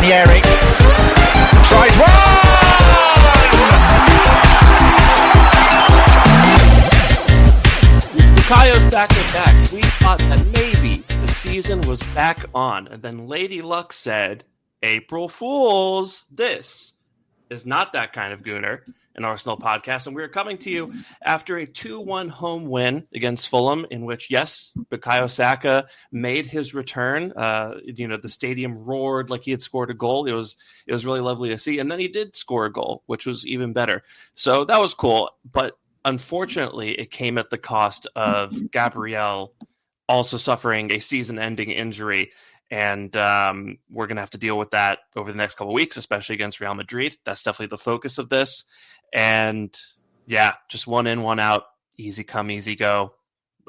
Ranieri tries one! Bukayo's back. We thought that maybe the season was back on, and then Lady Luck said, April Fools, this is not that kind of gooner, an Arsenal podcast, and we're coming to you after a 2-1 home win against Fulham, in which, yes, Bukayo Saka made his return. The stadium roared like he had scored a goal. It was really lovely to see, and then he did score a goal, which was even better. So that was cool, but unfortunately, it came at the cost of Gabriel also suffering a season-ending injury. And we're going to have to deal with that over the next couple of weeks, especially against Real Madrid. That's definitely the focus of this. And yeah, just one in, one out, easy come, easy go.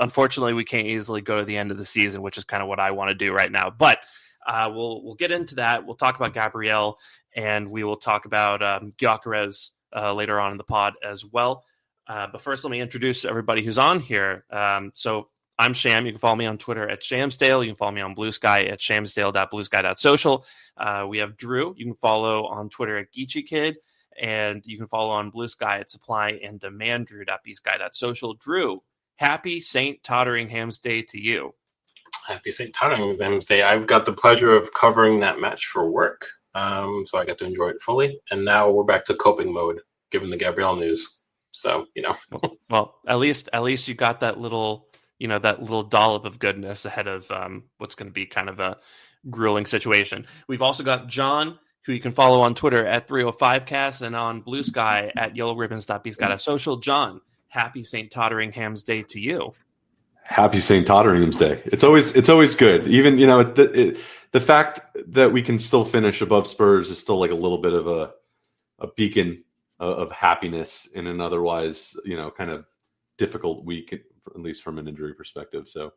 Unfortunately, we can't easily go to the end of the season, which is kind of what I want to do right now. But we'll get into that. We'll talk about Gabriel, and we will talk about Gyok later on in the pod as well. But first, let me introduce everybody who's on here. So I'm Sham. You can follow me on Twitter at Shamsdale. You can follow me on Blue Sky at shamsdale.bluesky.social. We have Drew. You can follow on Twitter at Geechee Kid. And you can follow on Blue Sky at Supply and Demand Drew.bsky.social. Drew, happy St. Totteringham's Day to you. Happy St. Totteringham's Day. I've got the pleasure of covering that match for work. So I got to enjoy it fully. And now we're back to coping mode, given the Gabriel news. So, Well, at least you got that little dollop of goodness ahead of what's going to be kind of a grueling situation. We've also got John, who you can follow on Twitter at 305cast and on Blue Sky at yellowribbons.bsky.social. John, happy St. Totteringham's Day to you. Happy St. Totteringham's Day. It's always good. Even, the fact that we can still finish above Spurs is still like a little bit of a beacon of happiness in an otherwise, kind of difficult week, at least from an injury perspective. So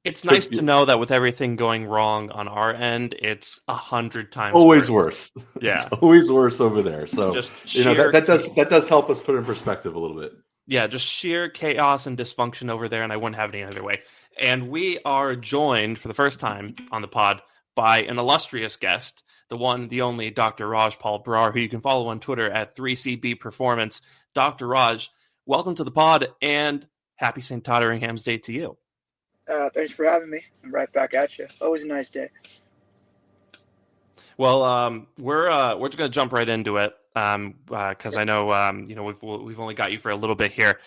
it's nice to know that with everything going wrong on our end, it's 100 times always worse. Yeah, it's always worse over there. So just that does help us put it in perspective a little bit. Yeah, just sheer chaos and dysfunction over there, and I wouldn't have it any other way. And we are joined for the first time on the pod by an illustrious guest, the one, the only Dr. Raj Paul Brar, who you can follow on Twitter at 3CB Performance. Dr. Raj, welcome to the pod, and happy St. Totteringham's Day to you. Thanks for having me. I'm right back at you. Always a nice day. Well, we're just gonna jump right into it because I know we've only got you for a little bit here,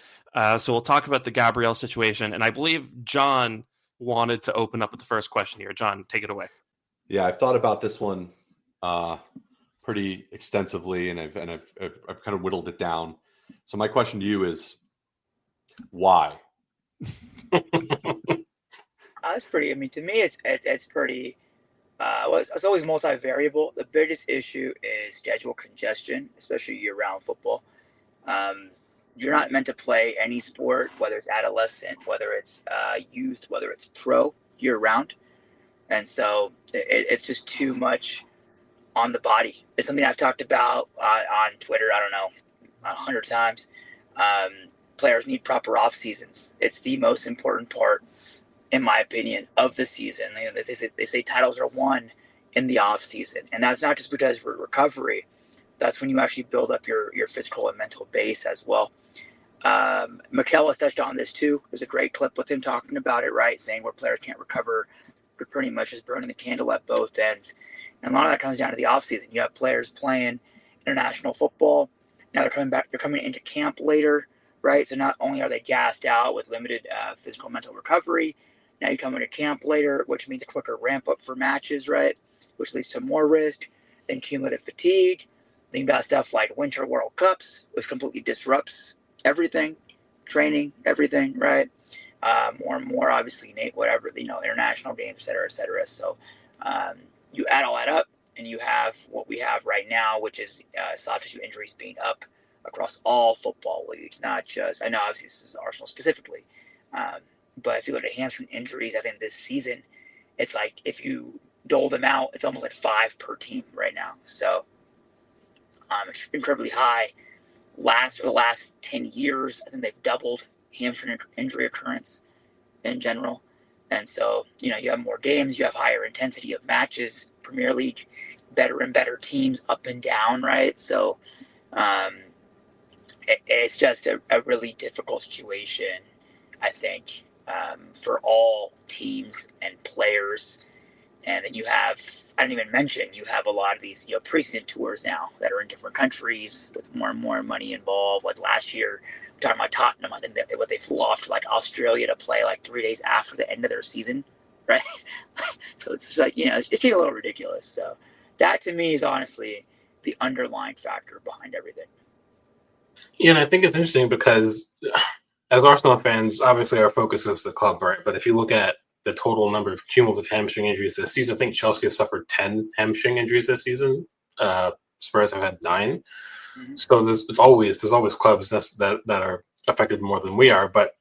so we'll talk about the Gabriel situation, and I believe John wanted to open up with the first question here. John, take it away. Yeah, I've thought about this one pretty extensively, and I've kind of whittled it down. So my question to you is, why? That's pretty. I mean, to me, it's pretty. It's always multivariable. The biggest issue is schedule congestion, especially year-round football. You're not meant to play any sport, whether it's adolescent, whether it's youth, whether it's pro, year-round. And so it's just too much on the body. It's something I've talked about on Twitter, 100 times. Players need proper off seasons. It's the most important part, in my opinion, of the season. They say titles are won in the off season, and that's not just because we're recovery. That's when you actually build up your physical and mental base as well. Mikel has touched on this too. There's a great clip with him talking about it, right? Saying where players can't recover, they're pretty much just burning the candle at both ends. And a lot of that comes down to the off season. You have players playing international football. Now they're coming back. They're coming into camp later, right? So not only are they gassed out with limited physical and mental recovery, now you come into camp later, which means a quicker ramp up for matches, right? Which leads to more risk, then cumulative fatigue. Then you've got stuff like Winter World Cups, which completely disrupts everything, training, everything, right? More and more, obviously, whatever, international games, et cetera, et cetera. So you add all that up, and you have what we have right now, which is soft tissue injuries being up across all football leagues, not just, I know obviously this is Arsenal specifically, but if you look at hamstring injuries, I think this season, it's like if you dole them out, it's almost like 5 per team right now. So incredibly high. For the last 10 years, I think they've doubled hamstring injury occurrence in general. And so, you have more games, you have higher intensity of matches. Premier League better and better teams up and down, right? So it's just a really difficult situation, I think, for all teams and players. And then you have, I didn't even mention, you have a lot of these, preseason tours now that are in different countries with more and more money involved. Like last year, talking about Tottenham, I think they flew off to like Australia to play like 3 days after the end of their season, right? So it's just like, it's getting a little ridiculous. So that to me is honestly the underlying factor behind everything. Yeah, and I think it's interesting because as Arsenal fans, obviously our focus is the club, right? But if you look at the total number of cumulative hamstring injuries this season, I think Chelsea have suffered 10 hamstring injuries this season. Spurs have had 9. Mm-hmm. So there's always clubs that are affected more than we are. But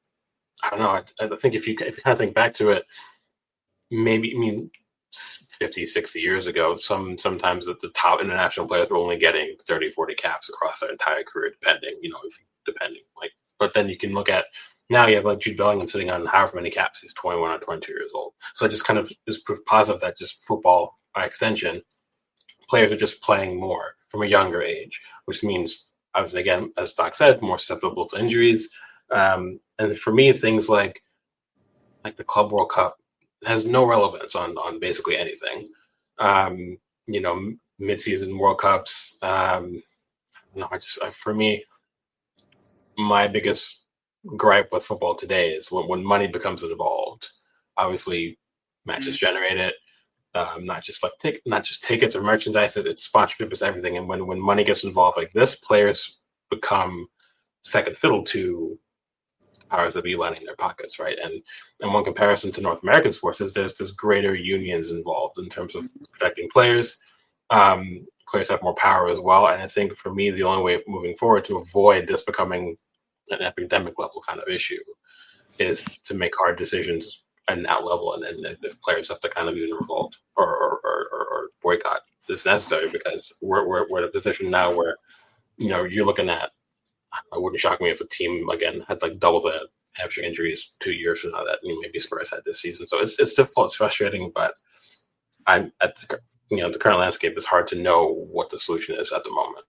I don't know. I think if you kind of think back to it, maybe 50, 60 years ago, sometimes the top international players were only getting 30, 40 caps across their entire career, depending. But then you can look at now you have like Jude Bellingham sitting on however many caps. He's 21 or 22 years old. So it just kind of is proof positive that just football by extension, players are just playing more from a younger age, which means, obviously, again, as Doc said, more susceptible to injuries. And for me, things like the Club World Cup has no relevance on basically anything. Mid-season World Cups. For me, my biggest gripe with football today is when money becomes involved. Obviously, matches generate it. Not just tickets or merchandise. It's sponsorship, it's everything. And when money gets involved like this, players become second fiddle to powers that be lining their pockets, right? And one comparison to North American sports is there's greater unions involved in terms of protecting players. Players have more power as well. And I think for me, the only way of moving forward to avoid this becoming an epidemic level kind of issue is to make hard decisions at that level. And if players have to kind of even revolt or boycott, it's necessary because we're in a position now where, you're looking at, it wouldn't shock me if a team, again, had like double the hamstring injuries 2 years from now that maybe Spurs had this season. So it's difficult, it's frustrating, but the current landscape, it's hard to know what the solution is at the moment.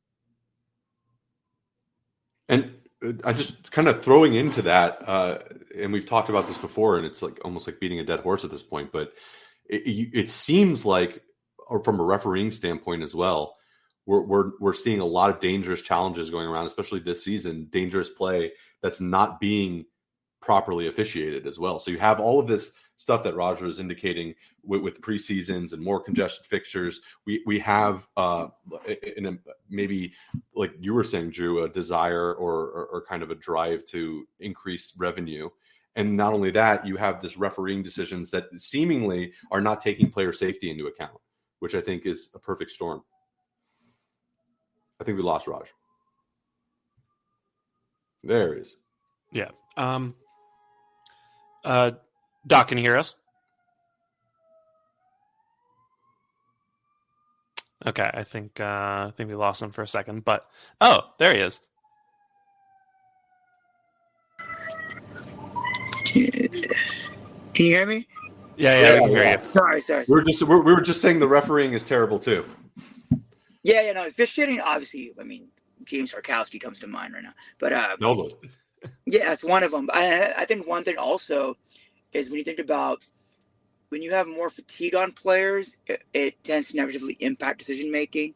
And I just kind of throwing into that, and we've talked about this before, and it's like almost like beating a dead horse at this point, but it seems like, or from a refereeing standpoint as well, we're seeing a lot of dangerous challenges going around, especially this season, dangerous play that's not being properly officiated as well. So you have all of this stuff that Roger is indicating with preseasons and more congested fixtures. We have maybe, like you were saying, Drew, a desire or kind of a drive to increase revenue. And not only that, you have this refereeing decisions that seemingly are not taking player safety into account, which I think is a perfect storm. I think we lost Raj. There he is. Yeah. Doc, can you hear us? Okay, I think we lost him for a second, but there he is. Can you hear me? Yeah, we can hear you. Sorry. We were just saying the refereeing is terrible too. Yeah, no, officiating, obviously, James Sarkowski comes to mind right now. But yeah, it's one of them. I think one thing also is when you think about when you have more fatigue on players, it tends to negatively impact decision making,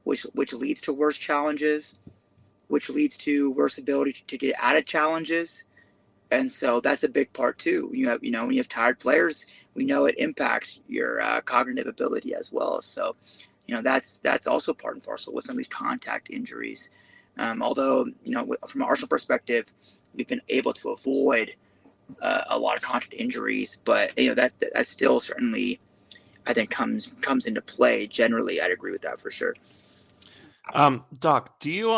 which leads to worse challenges, which leads to worse ability to get out of challenges. And so that's a big part too. When you have tired players, we know it impacts your cognitive ability as well. So, that's also part and parcel with some of these contact injuries. Although, from an Arsenal perspective, we've been able to avoid a lot of contact injuries, but that still certainly, I think, comes into play. Generally, I'd agree with that for sure. Doc, do you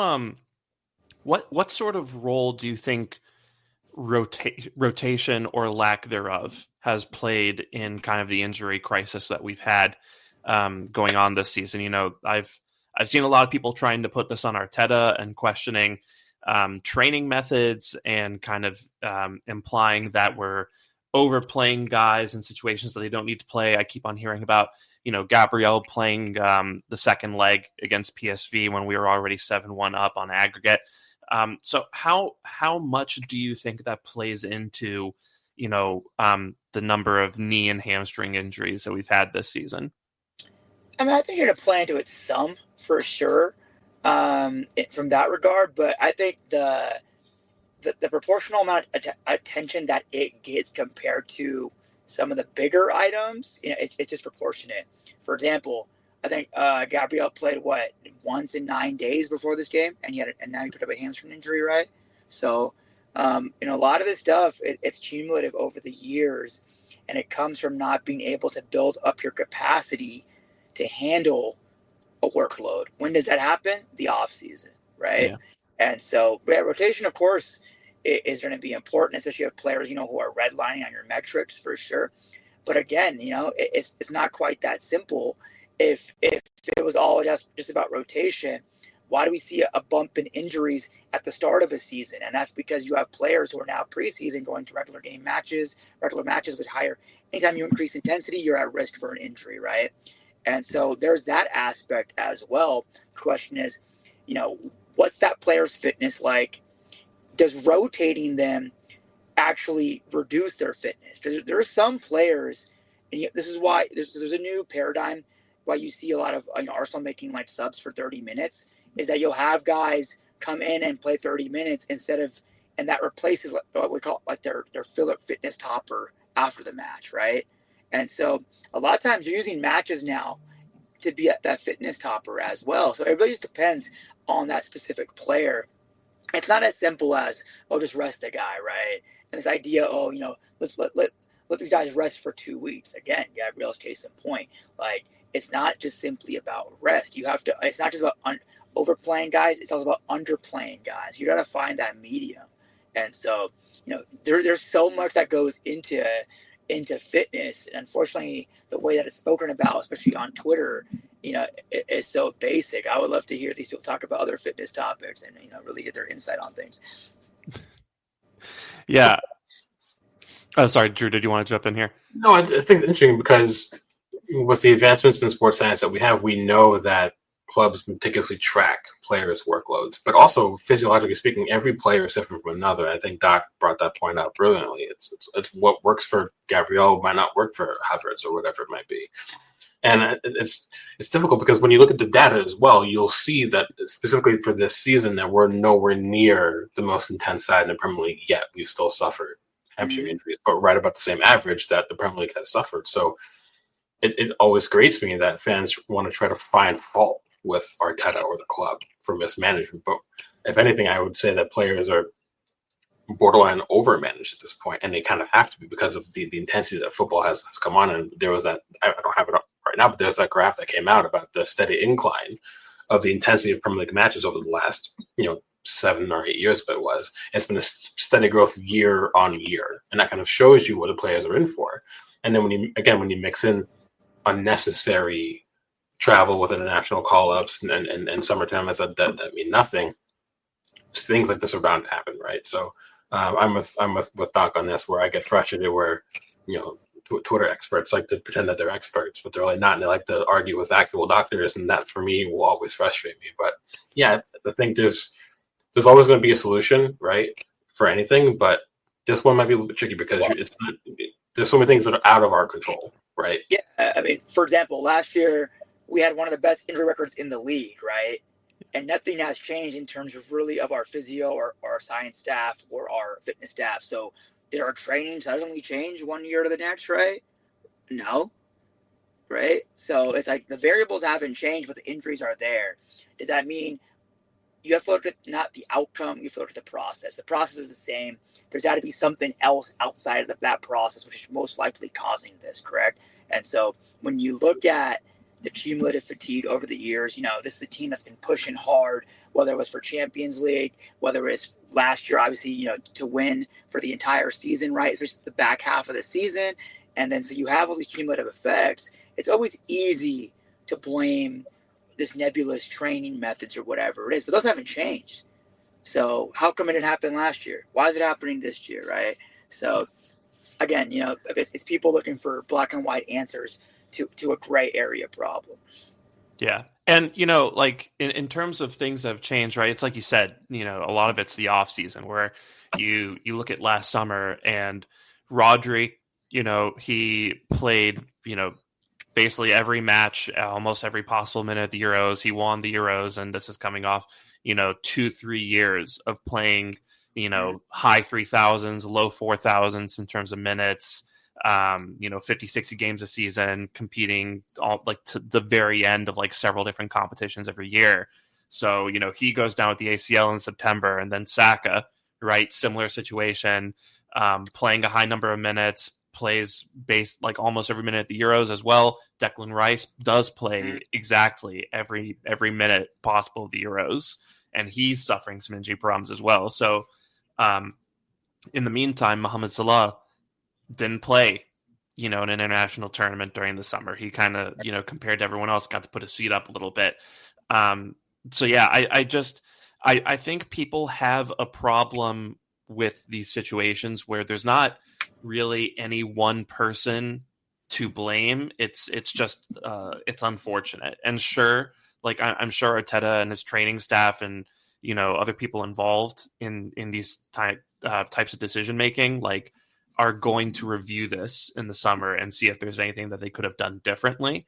what sort of role do you think rotation or lack thereof has played in kind of the injury crisis that we've had going on this season? I've seen a lot of people trying to put this on Arteta and questioning training methods and kind of implying that we're overplaying guys in situations that they don't need to play. I keep on hearing about, Gabriel playing the second leg against PSV when we were already 7-1 up on aggregate. So how much do you think that plays into, the number of knee and hamstring injuries that we've had this season? I mean, I think you're going to play into it some for sure from that regard, but I think the proportional amount of attention that it gets compared to some of the bigger items, it's disproportionate. For example, I think Gabriel played once in 9 days before this game, and now he picked up a hamstring injury, right? So, a lot of this stuff it's cumulative over the years, and it comes from not being able to build up your capacity to handle a workload. When does that happen? The off season, right? Yeah. And so, rotation, of course, is going to be important, especially if players, who are redlining on your metrics for sure. But again, it's not quite that simple. If it was all just about rotation, why do we see a bump in injuries at the start of a season? And that's because you have players who are now preseason going to regular matches with higher. Anytime you increase intensity, you're at risk for an injury, right? And so there's that aspect as well. The question is, what's that player's fitness like? Does rotating them actually reduce their fitness? Because there are some players, and this is why there's a new paradigm why you see a lot of Arsenal making like subs for 30 minutes, is that you'll have guys come in and play 30 minutes and that replaces what we call like their fill-up fitness topper after the match, right? And so a lot of times you're using matches now to be at that fitness topper as well. So it really just depends on that specific player. It's not as simple as, just rest the guy, right? And this idea, let's let these guys rest for 2 weeks. Again, Gabriel's case in point. Like, it's not just simply about rest. It's not just about overplaying guys. It's also about underplaying guys. You got to find that medium. And so, there's so much that goes into fitness. And unfortunately, the way that it's spoken about, especially on Twitter, is so basic. I would love to hear these people talk about other fitness topics and, really get their insight on things. Yeah. Oh, sorry, Drew, did you want to jump in here? No, I think it's interesting because with the advancements in sports science that we have, we know that clubs meticulously track players' workloads, but also physiologically speaking, every player is different from another. I think Doc brought that point out brilliantly. It's what works for Gabriel might not work for Havertz or whatever it might be. And it's difficult because when you look at the data as well, you'll see that specifically for this season that we're nowhere near the most intense side in the Premier League yet. We've still suffered hamstring injuries, but right about the same average that the Premier League has suffered. So it always grates me that fans want to try to find fault with Arteta or the club for mismanagement. But if anything, I would say that players are borderline overmanaged at this point, and they kind of have to be because of the intensity that football has come on. And there was that, I don't have it up right now, but there's that graph that came out about the steady incline of the intensity of Premier League matches over the last 7 or 8 years. But it's been a steady growth year on year, and that kind of shows you what the players are in for. And then when you mix in unnecessary travel with international call-ups and summer tournaments that mean nothing, things like this are bound to happen, right? So I'm with Doc on this, where I get frustrated where Twitter experts like to pretend that they're experts, but they're really not, and they like to argue with actual doctors, and that for me will always frustrate me. But yeah, I think there's always going to be a solution, right, for anything, but this one might be a little bit tricky because there's so many things that are out of our control, right? Yeah, I mean, for example, last year we had one of the best injury records in the league, right? And nothing has changed in terms of really of our physio or our science staff or our fitness staff. So did our training suddenly change 1 year to the next, right? No, right? So it's like the variables haven't changed, but the injuries are there. Does that mean you have to look at not the outcome, you have to look at the process? The process is the same. There's got to be something else outside of that process, which is most likely causing this, correct? And so when you look at the cumulative fatigue over the years, this is a team that's been pushing hard, whether it was for Champions League, whether it's last year, obviously, to win for the entire season, right? Especially the back half of the season. And then so you have all these cumulative effects. It's always easy to blame this nebulous training methods or whatever it is, but those haven't changed. So how come it didn't happen last year? Why is it happening this year, right? So again, it's people looking for black and white answers. to a gray area problem. Yeah. And, like in terms of things that have changed, right? It's like you said, a lot of it's the off season where you look at last summer and Rodri, he played, basically every match, almost every possible minute at the Euros. He won the Euros, and this is coming off, 2-3 years of playing, high 3,000s, low 4,000s in terms of minutes. 50, 60 games a season, competing all like to the very end of like several different competitions every year. So, he goes down with the ACL in September, and then Saka, right? Similar situation, playing a high number of minutes, plays base like almost every minute at the Euros as well. Declan Rice does play exactly every minute possible of the Euros, and he's suffering some injury problems as well. So, in the meantime, Mohamed Salah didn't play, in an international tournament during the summer. He kind of, compared to everyone else, got to put his feet up a little bit. So yeah, I think people have a problem with these situations where there's not really any one person to blame. It's just it's unfortunate. And sure, like I'm sure Arteta and his training staff and other people involved in these types of decision making, like, are going to review this in the summer and see if there's anything that they could have done differently.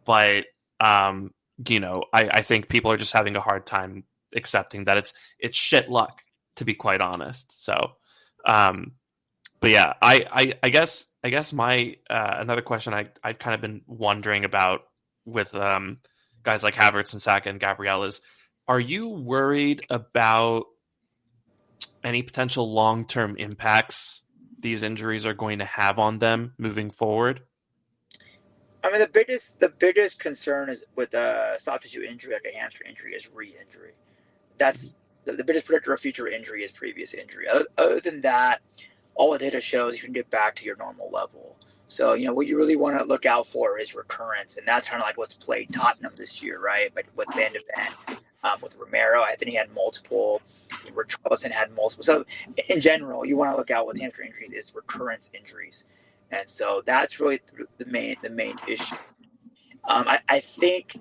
But, I think people are just having a hard time accepting that it's shit luck, to be quite honest. So, but yeah, I guess my, another question I've kind of been wondering about with, guys like Havertz and Saka and Gabriel is, are you worried about any potential long-term impacts these injuries are going to have on them moving forward? I mean, the biggest concern is with a soft tissue injury, like a hamstring injury, is re-injury. That's the biggest predictor of future injury is previous injury. Other than that, all the data shows you can get back to your normal level. So, what you really want to look out for is recurrence, and that's kind of like what's played Tottenham this year, right? But with Van de Ven, with Romero, I think he had multiple. Richarlison had multiple. So, in general, you want to look out with hamstring injuries is recurrence injuries, and so that's really the main issue. I think,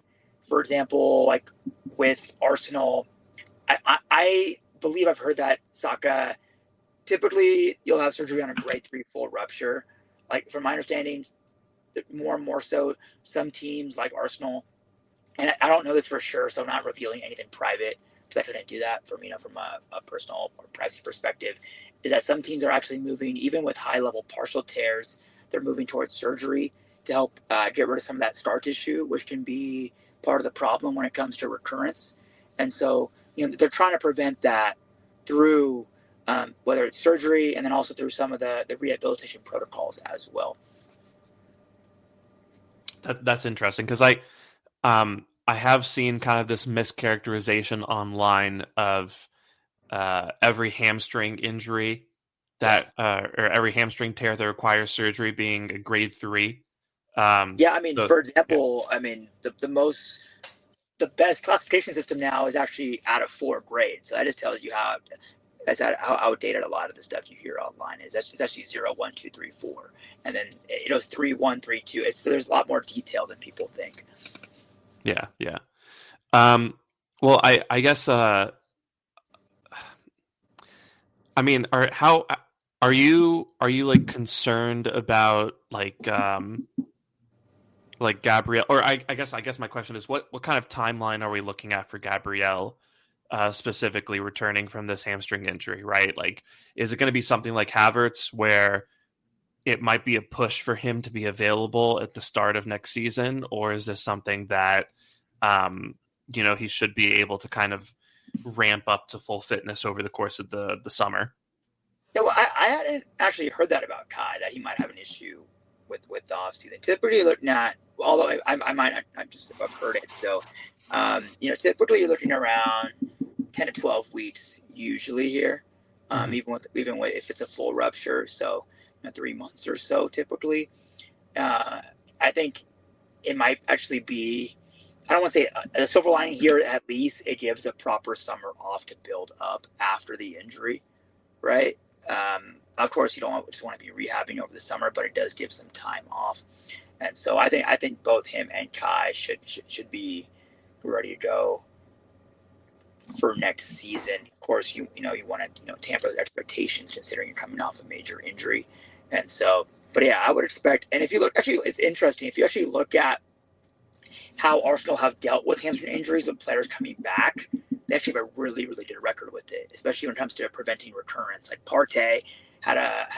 for example, like with Arsenal, I believe I've heard that Saka, typically you'll have surgery on a grade 3 full rupture. Like, from my understanding, more and more so, some teams like Arsenal, and I don't know this for sure, so I'm not revealing anything private because I couldn't do that from a personal or privacy perspective, is that some teams are actually moving, even with high-level partial tears, they're moving towards surgery to help get rid of some of that scar tissue, which can be part of the problem when it comes to recurrence. And so, they're trying to prevent that through whether it's surgery and then also through some of the rehabilitation protocols as well. That's interesting because I have seen kind of this mischaracterization online of every hamstring injury that or every hamstring tear that requires surgery being a grade 3. For example, the best classification system now is actually out of 4 grades. So that just tells you how outdated a lot of the stuff you hear online is. It's actually 0, 1, 2, 3, 4, and then it goes 3, 1, 3, 2. There's a lot more detail than people think. Yeah. Well, I guess. Are you like concerned about like Gabriel? Or I guess my question is, what kind of timeline are we looking at for Gabriel? Specifically returning from this hamstring injury, right? Like, is it going to be something like Havertz where it might be a push for him to be available at the start of next season? Or is this something that, he should be able to kind of ramp up to full fitness over the course of the summer? Yeah, well, I hadn't actually heard that about Kai, that he might have an issue with the offseason. Typically, although I might not, I just have heard it. So, typically you're looking around 10 to 12 weeks usually here, even with if it's a full rupture. So, 3 months or so typically. I think it might actually be, I don't want to say a silver lining here, at least it gives a proper summer off to build up after the injury, right? Of course, you don't just want to be rehabbing over the summer, but it does give some time off. And so I think both him and Kai should be ready to go for next season. Of course, you want to tamper those expectations considering you're coming off a major injury, and so. But yeah, I would expect. And if you look, actually, it's interesting. If you actually look at how Arsenal have dealt with hamstring injuries with players coming back, they actually have a really, really good record with it, especially when it comes to preventing recurrence. Like Partey had a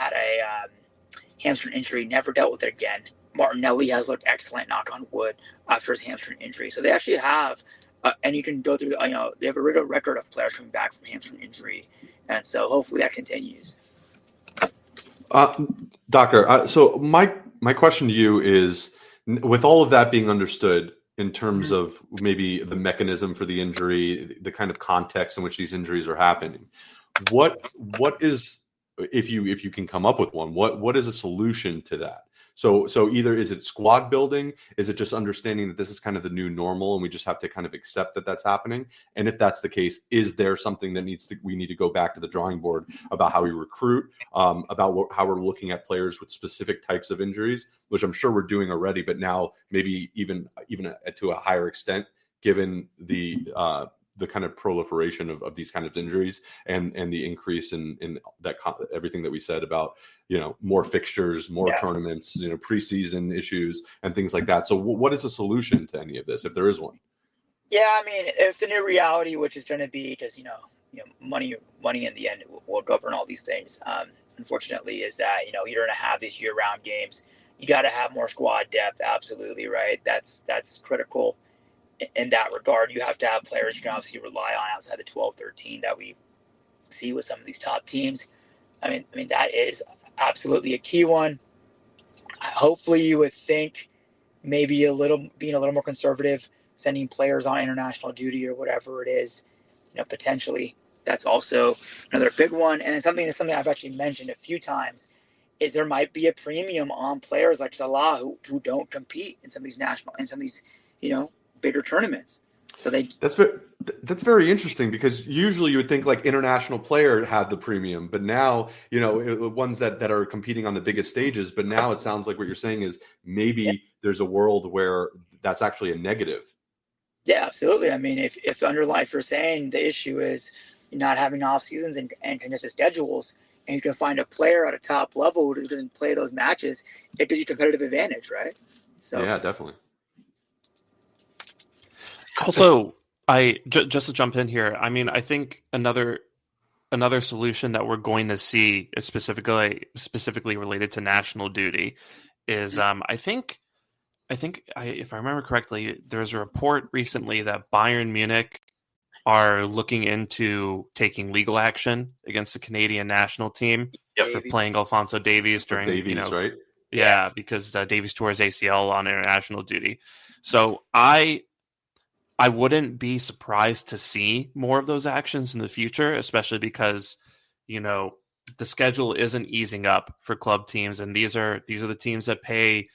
hamstring injury, never dealt with it again. Martinelli has looked excellent, knock on wood, after his hamstring injury. So they actually have, and you can go through, they have a regular record of players coming back from hamstring injury. And so hopefully that continues. Doctor, so my question to you is, with all of that being understood in terms of maybe the mechanism for the injury, the kind of context in which these injuries are happening, what is, if you can come up with one, what is a solution to that? So either is it squad building? Is it just understanding that this is kind of the new normal and we just have to kind of accept that that's happening? And if that's the case, is there something that we need to go back to the drawing board about how we recruit, about how we're looking at players with specific types of injuries, which I'm sure we're doing already, but now maybe even to a higher extent, given the kind of proliferation of these kind of injuries and the increase in that everything that we said about, more fixtures, more tournaments, preseason issues and things like that. So what is the solution to any of this, if there is one? Yeah, I mean, if the new reality, which is going to be because, money in the end will govern all these things, unfortunately, is that, you're going to have these year-round games. You got to have more squad depth. Absolutely, right? That's critical. In that regard, you have to have players you can obviously rely on outside the 12-13 that we see with some of these top teams. I mean that is absolutely a key one. Hopefully, you would think maybe being a little more conservative, sending players on international duty or whatever it is. Potentially that's also another big one. And something I've actually mentioned a few times is there might be a premium on players like Salah who don't compete in some of these bigger tournaments. So that's very interesting, because usually you would think like international player had the premium, but now, ones that are competing on the biggest stages, but now it sounds like what you're saying is maybe there's a world where that's actually a negative. Yeah, absolutely. I mean, if underlying, if you're saying the issue is not having off seasons and congested schedules, and you can find a player at a top level who doesn't play those matches, it gives you competitive advantage, right? So yeah, definitely. Also, just to jump in here, I mean, I think another solution that we're going to see is specifically related to national duty is I think if I remember correctly, there's a report recently that Bayern Munich are looking into taking legal action against the Canadian national team for playing Alphonso Davies during right? Yeah, because Davies tore his ACL on international duty. So I wouldn't be surprised to see more of those actions in the future, especially because, the schedule isn't easing up for club teams. And these are the teams that pay,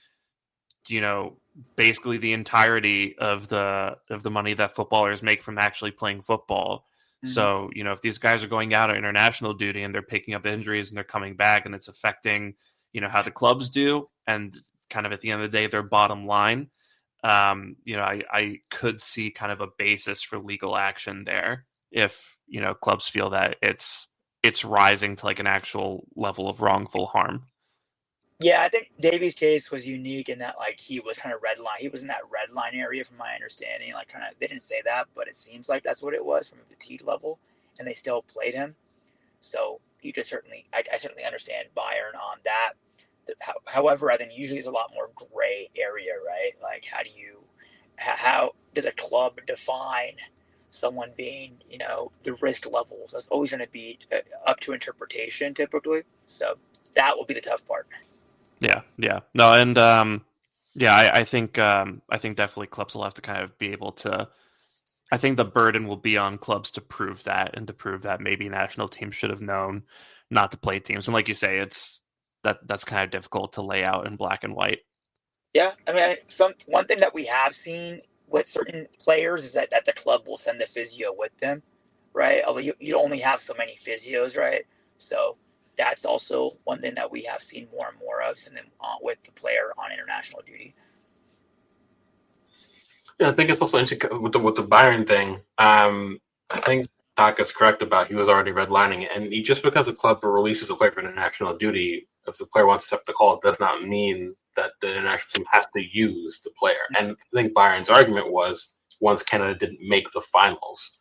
basically the entirety of the money that footballers make from actually playing football. Mm-hmm. So, if these guys are going out on international duty and they're picking up injuries and they're coming back and it's affecting, how the clubs do and kind of at the end of the day, their bottom line, I could see kind of a basis for legal action there if, clubs feel that it's rising to like an actual level of wrongful harm. Yeah, I think Davies' case was unique in that, like, he was kind of red line. He was in that red line area, from my understanding. Like, kind of, they didn't say that, but it seems like that's what it was from a fatigue level, and they still played him. So you just I certainly understand Bayern on that. However, I think usually it's a lot more gray area, right? Like, how does a club define someone being, the risk levels? That's always going to be up to interpretation, typically. So that will be the tough part. Yeah. No, and I think definitely clubs will have to kind of be able to. I think the burden will be on clubs to prove that, and to prove that maybe national teams should have known not to play teams. And like you say, that's kind of difficult to lay out in black and white. Yeah, I mean, one thing that we have seen with certain players is that the club will send the physio with them, right? Although you only have so many physios, right? So that's also one thing that we have seen more and more of with the player on international duty. Yeah, I think it's also interesting with the Byron thing. I think Doc is correct about he was already redlining it, and just because a club releases a player for international duty, if the player wants to accept the call, it does not mean that the international team has to use the player. And I think Byron's argument was once Canada didn't make the finals,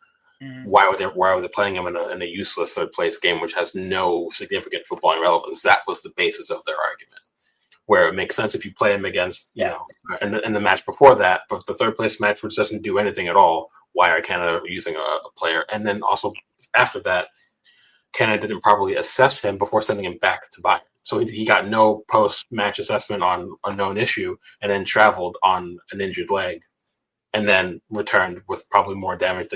why were they playing him in a useless third place game which has no significant footballing relevance? That was the basis of their argument. Where it makes sense if you play him against, in the match before that, but the third place match which doesn't do anything at all, why are Canada using a player? And then also after that, Canada didn't properly assess him before sending him back to Bayern. So he got no post-match assessment on a known issue and then traveled on an injured leg and then returned with probably more damage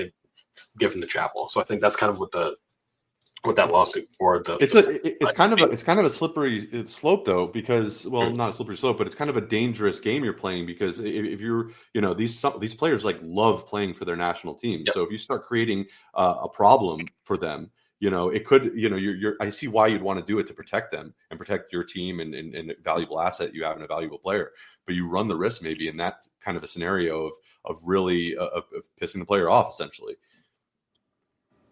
given the travel. So I think that's kind of what that lawsuit or it's kind of a slippery slope though, because not a slippery slope, but it's kind of a dangerous game you're playing, because if you're these players like love playing for their national teams. So if you start creating a problem for them, it could, I see why you'd want to do it to protect them and protect your team and a valuable asset you have and a valuable player, but you run the risk maybe in that kind of a scenario of really of pissing the player off essentially.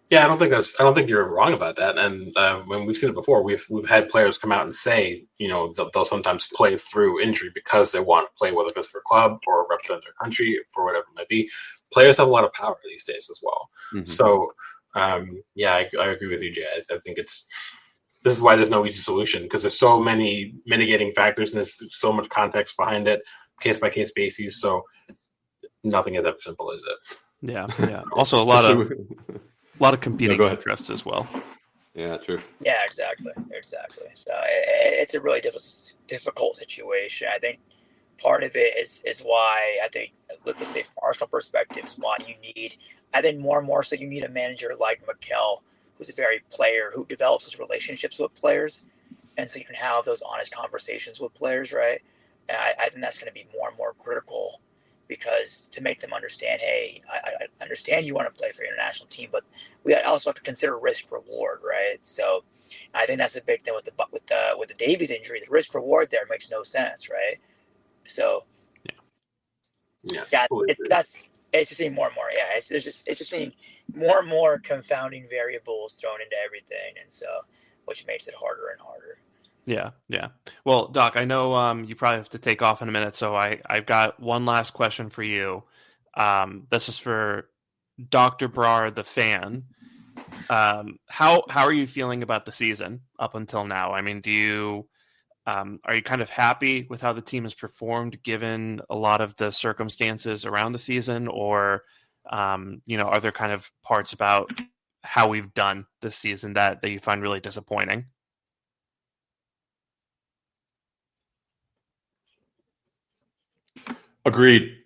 Yeah, I don't think you're wrong about that. And when we've seen it before, we've had players come out and say, they'll sometimes play through injury because they want to play, whether it's for a club or represent their country for whatever it might be. Players have a lot of power these days as well. Mm-hmm. So, I agree with you, Jay. I think this is why there's no easy solution, because there's so many mitigating factors and there's so much context behind it, case by case basis. So nothing is ever simple, is it? Yeah. Also, a lot of competing interests as well. Yeah, true. Yeah, exactly. So it's a really difficult situation. I think part of it is why I think, let's say from Arsenal perspective, is why you need, I think more and more so you need a manager like Mikel, who's a very player who develops those relationships with players, and so you can have those honest conversations with players, right? And I think that's going to be more and more critical, because to make them understand, hey, I understand you want to play for your international team, but we also have to consider risk reward, right? So I think that's a big thing with the Davies injury. The risk reward there makes no sense, right? So it's just being more and more. Yeah, it's just being more and more confounding variables thrown into everything, and so which makes it harder and harder. Yeah. Well, Doc, I know you probably have to take off in a minute, so I've got one last question for you. This is for Dr. Brar, the fan. How are you feeling about the season up until now? I mean, are you kind of happy with how the team has performed given a lot of the circumstances around the season, or are there kind of parts about how we've done this season that you find really disappointing? Agreed.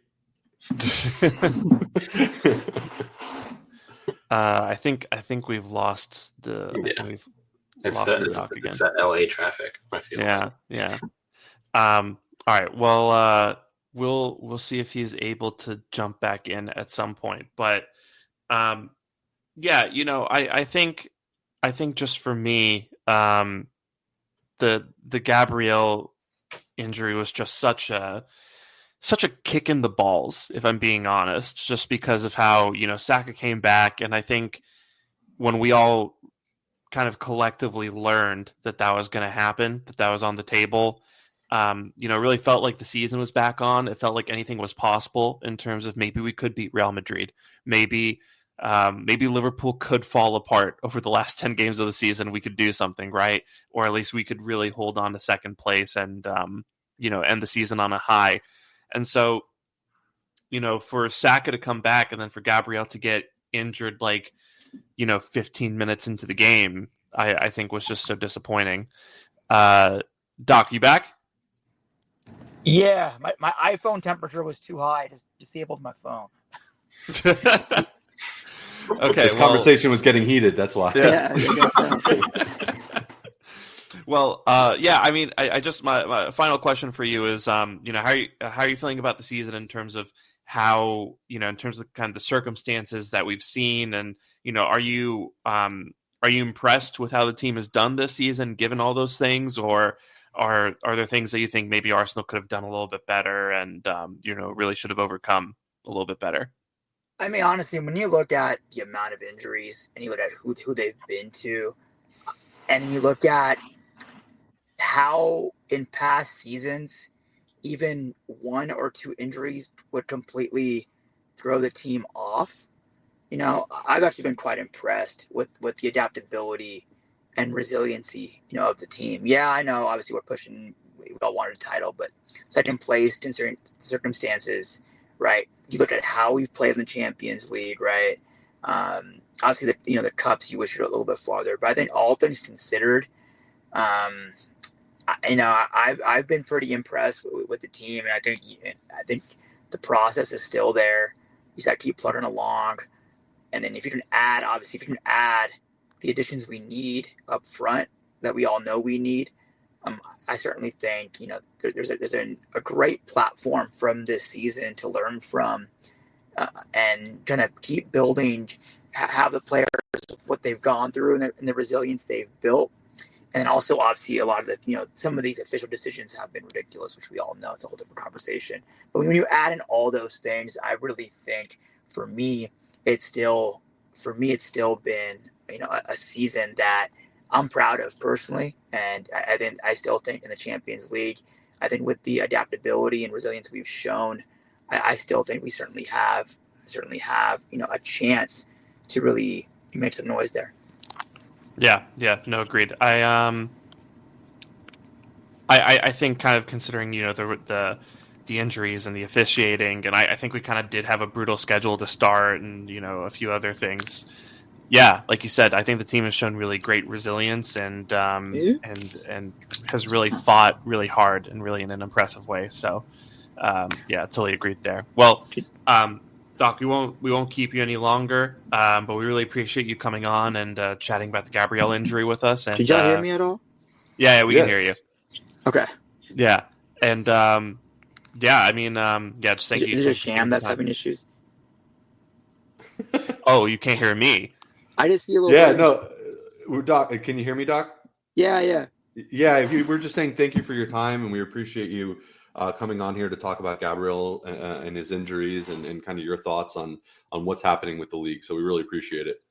I think we've lost the. Yeah. It's that LA traffic, I feel. Yeah. All right. Well, we'll see if he's able to jump back in at some point. But I think just for me, the Gabriel injury was just such a kick in the balls, if I'm being honest, just because of how, Saka came back. And I think when we all kind of collectively learned that was going to happen, that was on the table, really felt like the season was back on. It felt like anything was possible in terms of maybe we could beat Real Madrid. Maybe Liverpool could fall apart over the last 10 games of the season. We could do something, right? Or at least we could really hold on to second place and, end the season on a high. And so, for Saka to come back and then for Gabriel to get injured 15 minutes into the game, I think was just so disappointing. Doc, you back? Yeah, my iPhone temperature was too high. I just disabled my phone. Okay, this conversation was getting heated. That's why. Yeah. Well, I mean, I just my final question for you is, how are you feeling about the season in terms of how, in terms of kind of the circumstances that we've seen, and are you are you impressed with how the team has done this season, given all those things, or are there things that you think maybe Arsenal could have done a little bit better and really should have overcome a little bit better? I mean, honestly, when you look at the amount of injuries and you look at who they've been to, and you look at how in past seasons, even 1 or 2 injuries would completely throw the team off. I've actually been quite impressed with the adaptability and resiliency, of the team. Yeah, I know. Obviously, we all wanted a title, but second place in certain circumstances, right? You look at how we've played in the Champions League, right? Obviously, the cups you wish you were a little bit farther, but I think all things considered, I've been pretty impressed with the team, and I think the process is still there. You just got to keep plugging along, and then if you can add the additions we need up front that we all know we need, I certainly think there's a great platform from this season to learn from, and kind of keep building, have the players what they've gone through and the resilience they've built. And then also, obviously, a lot of the, some of these official decisions have been ridiculous, which we all know. It's a whole different conversation. But when you add in all those things, I really think for me, it's still been, a season that I'm proud of personally. And I still think in the Champions League, I think with the adaptability and resilience we've shown, I still think we certainly have, a chance to really make some noise there. Yeah, no, agreed. I think kind of considering the injuries and the officiating, and I think we kind of did have a brutal schedule to start, and a few other things. Yeah, like you said, I think the team has shown really great resilience and has really fought really hard and really in an impressive way. So totally agreed there. Well, Doc, we won't keep you any longer, but we really appreciate you coming on and chatting about the Gabriel injury with us. And, did y'all hear me at all? Yeah, we can hear you. Okay. Yeah, and just thank you. Is it a sham that's having issues? Oh, you can't hear me. I just see a little. Yeah, no, Doc. Can you hear me, Doc? Yeah. We're just saying thank you for your time, and we appreciate you coming on here to talk about Gabriel and his injuries and kind of your thoughts on what's happening with the league. So we really appreciate it.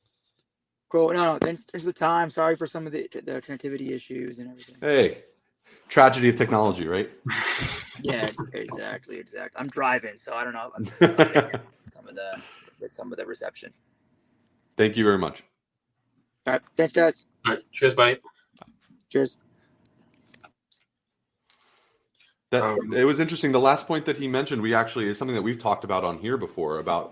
Cool. No, thanks for the time. Sorry for some of the connectivity issues and everything. Hey, tragedy of technology, right? Yeah, exactly. I'm driving, so I don't know. I'm some of the reception. Thank you very much. All right. Thanks, guys. All right. Cheers, buddy. Cheers. It was interesting. The last point that he mentioned, is something that we've talked about on here before about,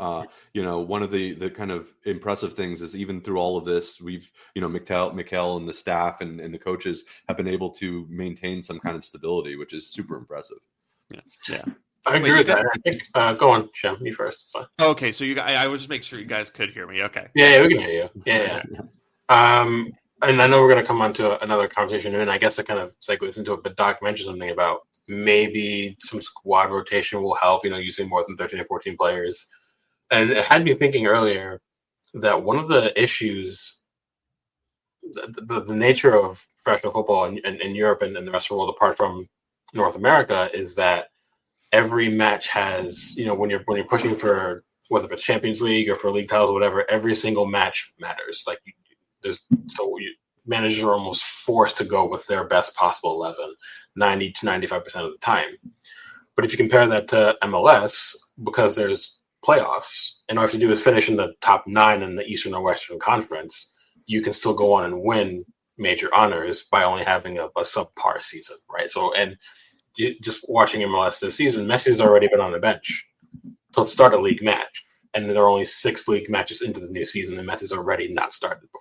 one of the kind of impressive things is even through all of this, we've, Mikel and the staff and the coaches have been able to maintain some kind of stability, which is super impressive. Yeah. I agree with that. I think, go on, Shem, you first. So. Okay. So I was just making sure you guys could hear me. Okay. Yeah, we can hear you. Yeah. And I know we're going to come on to another conversation, and I guess it kind of segues into it, but Doc mentioned something about maybe some squad rotation will help, using more than 13 or 14 players. And it had me thinking earlier that one of the issues, the nature of professional football in Europe and the rest of the world, apart from North America, is that every match has, when you're pushing for whether it's Champions League or for league titles or whatever, every single match matters. Like managers are almost forced to go with their best possible 11, 90 to 95% of the time. But if you compare that to MLS, because there's playoffs, and all you have to do is finish in the top 9 in the Eastern or Western Conference, you can still go on and win major honors by only having a subpar season, right? So, and just watching MLS this season, Messi's already been on the bench to start a league match, and there are only 6 league matches into the new season, and Messi's already not started before.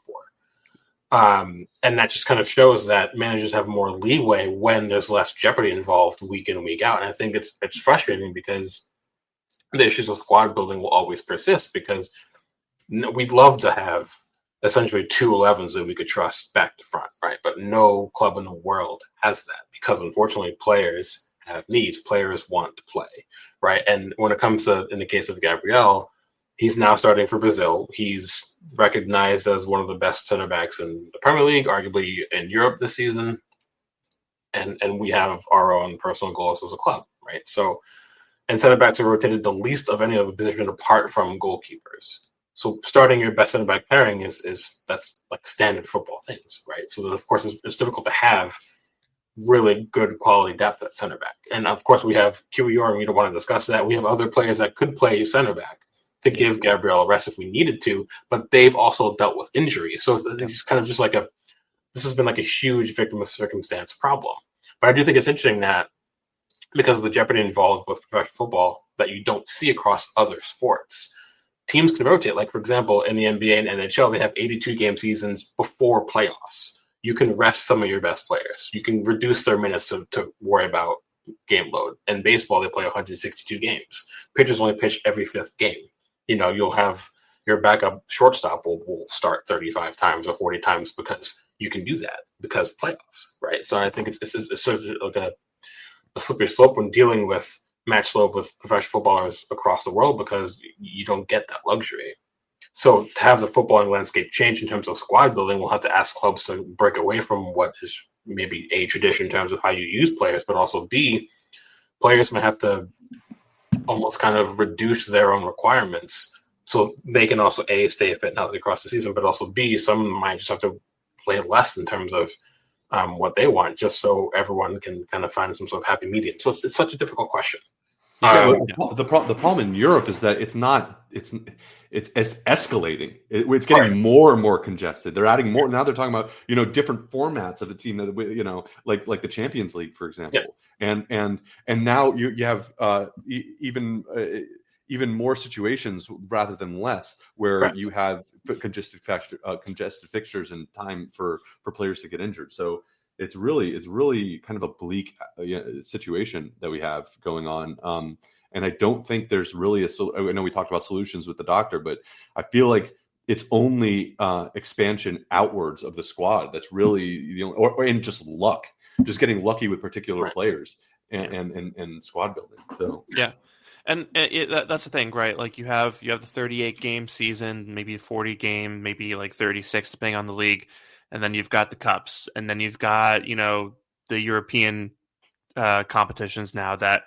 And that just kind of shows that managers have more leeway when there's less jeopardy involved week in and week out. And I think it's frustrating because the issues with squad building will always persist, because we'd love to have essentially 2 11s that we could trust back to front, right? But no club in the world has that, because unfortunately players have needs. Players want to play, right? And when it comes to, in the case of Gabriel, He's now starting for Brazil. He's recognized as one of the best center backs in the Premier League, arguably in Europe this season. And we have our own personal goals as a club, right? So, and center backs are rotated the least of any other position apart from goalkeepers. So starting your best center back pairing is that's like standard football things, right? So that of course it's difficult to have really good quality depth at center back. And of course we have QER and we don't want to discuss that. We have other players that could play center back to give Gabriel a rest if we needed to, but they've also dealt with injuries. So it's kind of just like this has been like a huge victim of circumstance problem. But I do think it's interesting that because of the jeopardy involved with professional football that you don't see across other sports, teams can rotate. Like, for example, in the NBA and NHL, they have 82-game seasons before playoffs. You can rest some of your best players. You can reduce their minutes to worry about game load. In baseball, they play 162 games. Pitchers only pitch every fifth game. You'll have your backup shortstop will start 35 times or 40 times because you can do that because playoffs, right? So I think it's sort of like a slippery slope when dealing with match slope with professional footballers across the world because you don't get that luxury. So to have the footballing landscape change in terms of squad building, we'll have to ask clubs to break away from what is maybe A, tradition in terms of how you use players, but also B, players might have to almost kind of reduce their own requirements so they can also A, stay fit and healthy across the season, but also B, some might just have to play less in terms of what they want, just so everyone can kind of find some sort of happy medium. So it's such a difficult question. The problem in Europe is that it's escalating. It's getting more and more congested. They're adding more. Now they're talking about different formats of a team that like the Champions League, for example. Yeah. And now you have even more situations rather than less where you have congested fixtures and time for players to get injured. So it's really kind of a bleak situation that we have going on. And I don't think there's really I know we talked about solutions with the doctor, but I feel like it's only expansion outwards of the squad that's really the only, and just luck, just getting lucky with particular players and squad building. So yeah. And that's the thing, right? Like you have the 38 game season, maybe 40 game, maybe like 36, depending on the league. And then you've got the cups, and then you've got, the European competitions now that,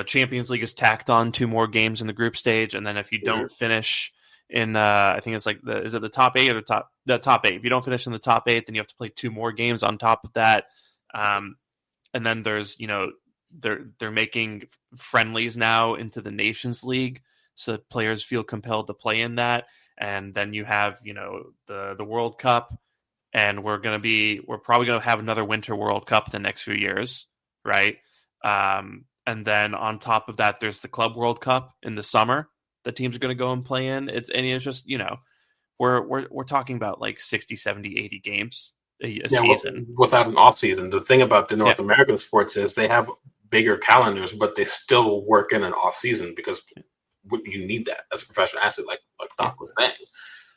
Champions League is tacked on 2 more games in the group stage. And then if you don't finish in, I think it's like is it the top 8 or the top 8? If you don't finish in the top 8, then you have to play 2 more games on top of that. And then there's, they're making friendlies now into the Nations League, so that players feel compelled to play in that. And then you have, the World Cup, and we're probably going to have another Winter World Cup the next few years, right? And then on top of that, there's the Club World Cup in the summer that teams are going to go and play in. It's just, we're talking about like 60, 70, 80 games a season. Without an off season. The thing about the North American sports is they have bigger calendars, but they still work in an off season because you need that as a professional athlete, like Doc was saying.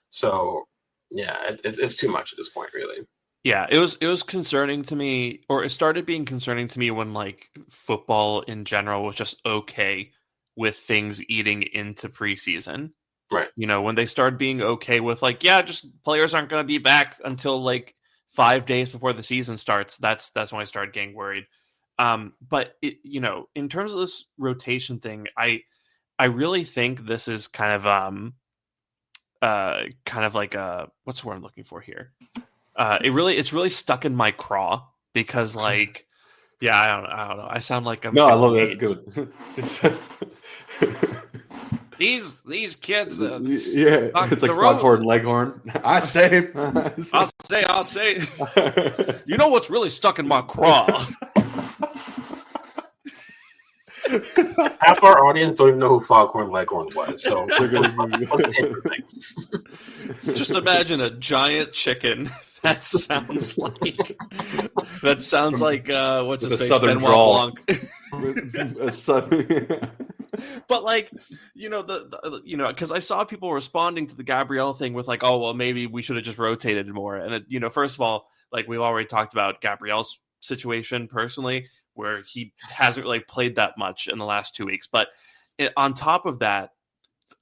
So yeah, it's too much at this point, really. Yeah, it was concerning to me, or it started being concerning to me when like football in general was just okay with things eating into preseason. Right. When they started being okay with like, just players aren't going to be back until like 5 days before the season starts. That's when I started getting worried. But in terms of this rotation thing, I really think this is kind of like a, what's the word I'm looking for here? It's really stuck in my craw because like, I don't know. I sound like I'm. No, I love that. Good. These kids. It's like Foghorn Leghorn. I say. I'll say. You know what's really stuck in my craw? Half our audience don't even know who Foghorn Leghorn was, so they're going to just imagine a giant chicken. That sounds like what's his face, Southern Benoit Blanc. But like, because I saw people responding to the Gabriel thing with like, oh well, maybe we should have just rotated more. And first of all, like we've already talked about Gabriel's situation personally, where he hasn't really played that much in the last 2 weeks. But on top of that,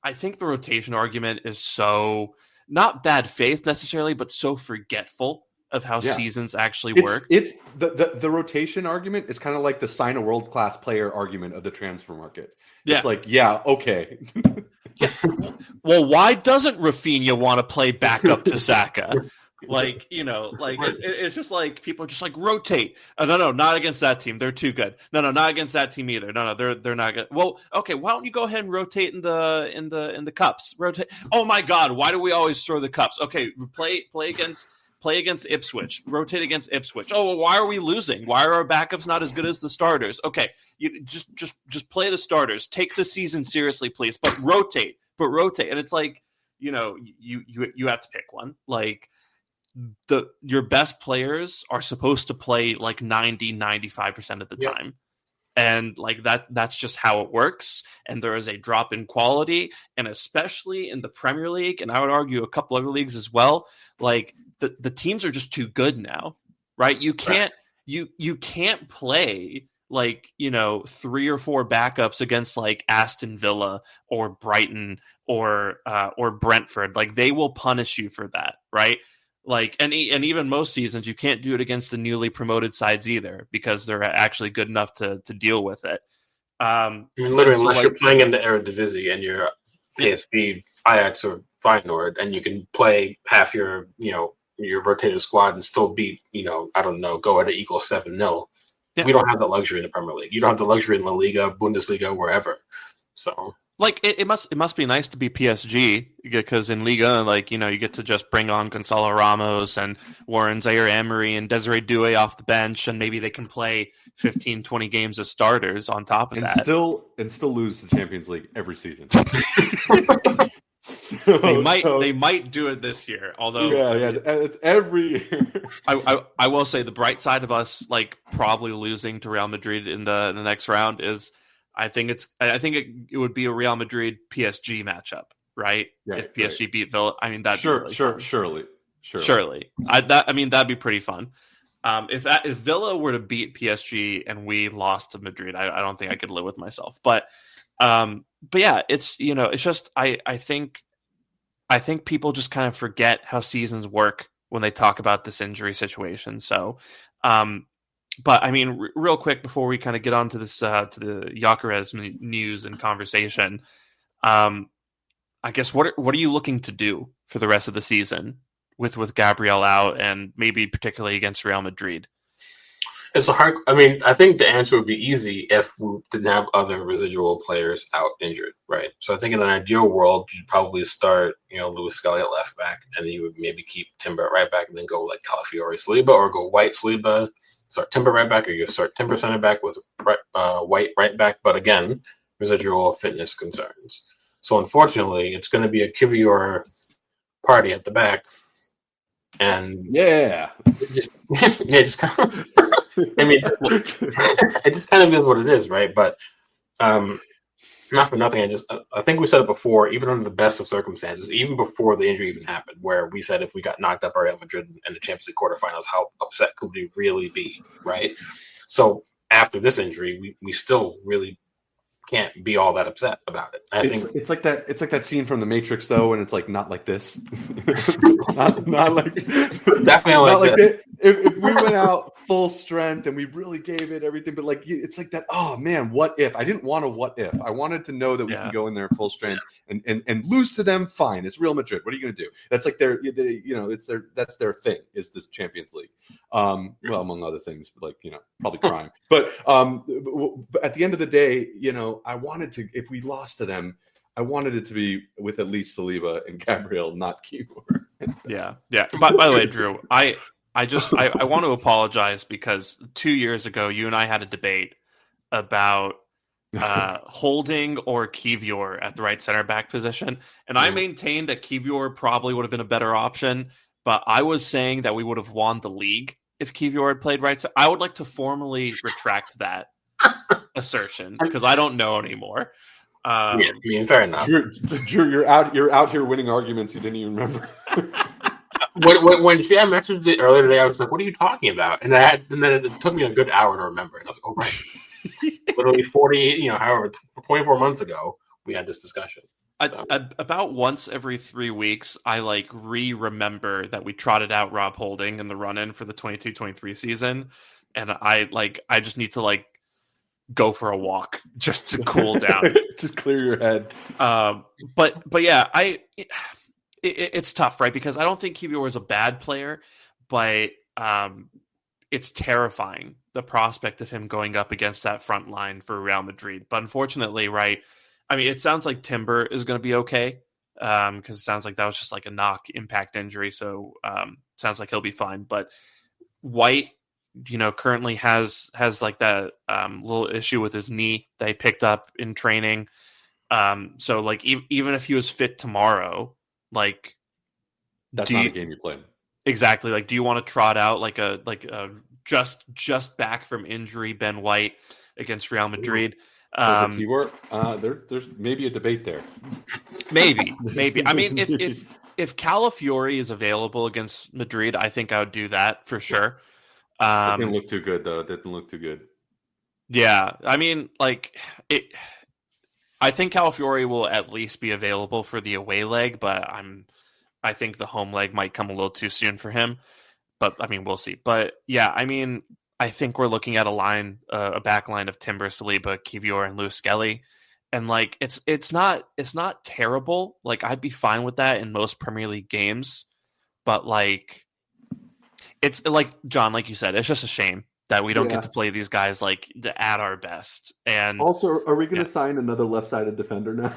I think the rotation argument is so not bad faith necessarily, but so forgetful of how seasons actually work. It's the rotation argument is kind of like the sign a world-class player argument of the transfer market. It's like, okay. Well, why doesn't Rafinha want to play backup to Saka? Like, it's just like people are just like rotate. Oh, no, not against that team. They're too good. No, not against that team either. No, they're not good. Well, okay, why don't you go ahead and rotate in the cups? Rotate. Oh my God, why do we always throw the cups? Okay, play against Ipswich. Rotate against Ipswich. Oh, well, why are we losing? Why are our backups not as good as the starters? Okay, you just play the starters. Take the season seriously, please. But rotate. And it's like, you have to pick one. Like your best players are supposed to play like 95% of the time. And like that's just how it works. And there is a drop in quality, and especially in the Premier League, and I would argue a couple other leagues as well. Like the teams are just too good now, right? You can't you can't play like 3 or 4 backups against like Aston Villa or Brighton or Brentford. Like they will punish you for that, right? Like and even most seasons you can't do it against the newly promoted sides either, because they're actually good enough to deal with it. Literally, unless you're playing in the Eredivisie and you're PSV, Ajax, or Feyenoord, and you can play half your rotated squad and still beat I don't know, go at an equal 7-0. Yeah. We don't have that luxury in the Premier League. You don't have the luxury in La Liga, Bundesliga, wherever. So. Like it must be nice to be PSG, because in Liga, like you get to just bring on Gonzalo Ramos and Warren Zaire-Emery and Desiree Doué off the bench, and maybe they can play 15-20 games as starters on top of that, and still lose the Champions League every season. They might do it this year, although it's every year. I will say the bright side of us like probably losing to Real Madrid in the next round is. I think it would be a Real Madrid PSG matchup, right? If PSG beat Villa, I mean that'd be really fun. Surely. That'd be pretty fun. If Villa were to beat PSG and we lost to Madrid, I don't think I could live with myself. But yeah, it's it's just I think people just kind of forget how seasons work when they talk about this injury situation. So. But I mean, real quick before we kind of get on to this, to the Gyökeres news and conversation, I guess what are you looking to do for the rest of the season with Gabriel out and maybe particularly against Real Madrid? It's a hard. I mean, I think the answer would be easy if we didn't have other residual players out injured, right? So I think in an ideal world, you'd probably start, Luis Scully at left back, and you would maybe keep Timber at right back, and then go like Calafiori Saliba, or go White Saliba. Start Timber right back, or you start Timber center back with White right back. But again, residual fitness concerns. So unfortunately, it's going to be a Kivior party at the back. And it just kind of, it just kind of is what it is, right? But not for nothing. I think we said it before, even under the best of circumstances, even before the injury even happened, where we said if we got knocked up by Real Madrid in the Champions League quarterfinals, how upset could we really be, right? So after this injury, we still really can't be all that upset about it. I think it's like that scene from The Matrix, though, and it's like not like this, not like definitely not like this. If we went out full strength and we really gave it everything, but like it's like that. Oh man, what if? I didn't want a what if. I wanted to know that we can go in there full strength and lose to them. Fine, it's Real Madrid. What are you going to do? That's like that's their thing. Is this Champions League? Well, among other things, like probably crime. But at the end of the day, I wanted to. If we lost to them, I wanted it to be with at least Saliba and Gabriel, not Keyboard. Yeah. By the way, Drew, I want to apologize because 2 years ago, you and I had a debate about Holding or Kivior at the right center back position, and I maintained that Kivior probably would have been a better option. But I was saying that we would have won the league if Kivior had played right. So I would like to formally retract that assertion because I don't know anymore. Fair enough. Drew, you're out here winning arguments you didn't even remember. When she had messaged it earlier today, I was like, "What are you talking about?" And then it took me a good hour to remember it. I was like, "Oh right." Literally 24 months ago, we had this discussion. About once every 3 weeks, I like remember that we trotted out Rob Holding in the run-in for the 22-23 season, and I just need to like go for a walk just to cool down, just clear your head. But yeah, it's tough, right? Because I don't think Kiwior is a bad player, but it's terrifying, the prospect of him going up against that front line for Real Madrid. But unfortunately, right, I mean, it sounds like Timber is going to be okay, because it sounds like that was just like a knock impact injury. So sounds like he'll be fine. But White, currently has like that little issue with his knee that he picked up in training. So like even if he was fit tomorrow, like that's not a game you play. Exactly. Like, do you want to trot out like a just back from injury Ben White against Real Madrid? There's maybe a debate there. Maybe. I mean, if Calafiori is available against Madrid, I think I would do that for sure. It didn't look too good, though. It didn't look too good. Yeah, I mean, like I think Calafiori will at least be available for the away leg, but I think the home leg might come a little too soon for him. But I mean, we'll see. But yeah, I mean, I think we're looking at a back line of Timber, Saliba, Kiwior, and Lewis Skelly. And like it's not terrible. Like, I'd be fine with that in most Premier League games. But like, it's like, John, like you said, it's just a shame that we don't get to play these guys like at our best. And also, are we going to sign another left-sided defender now?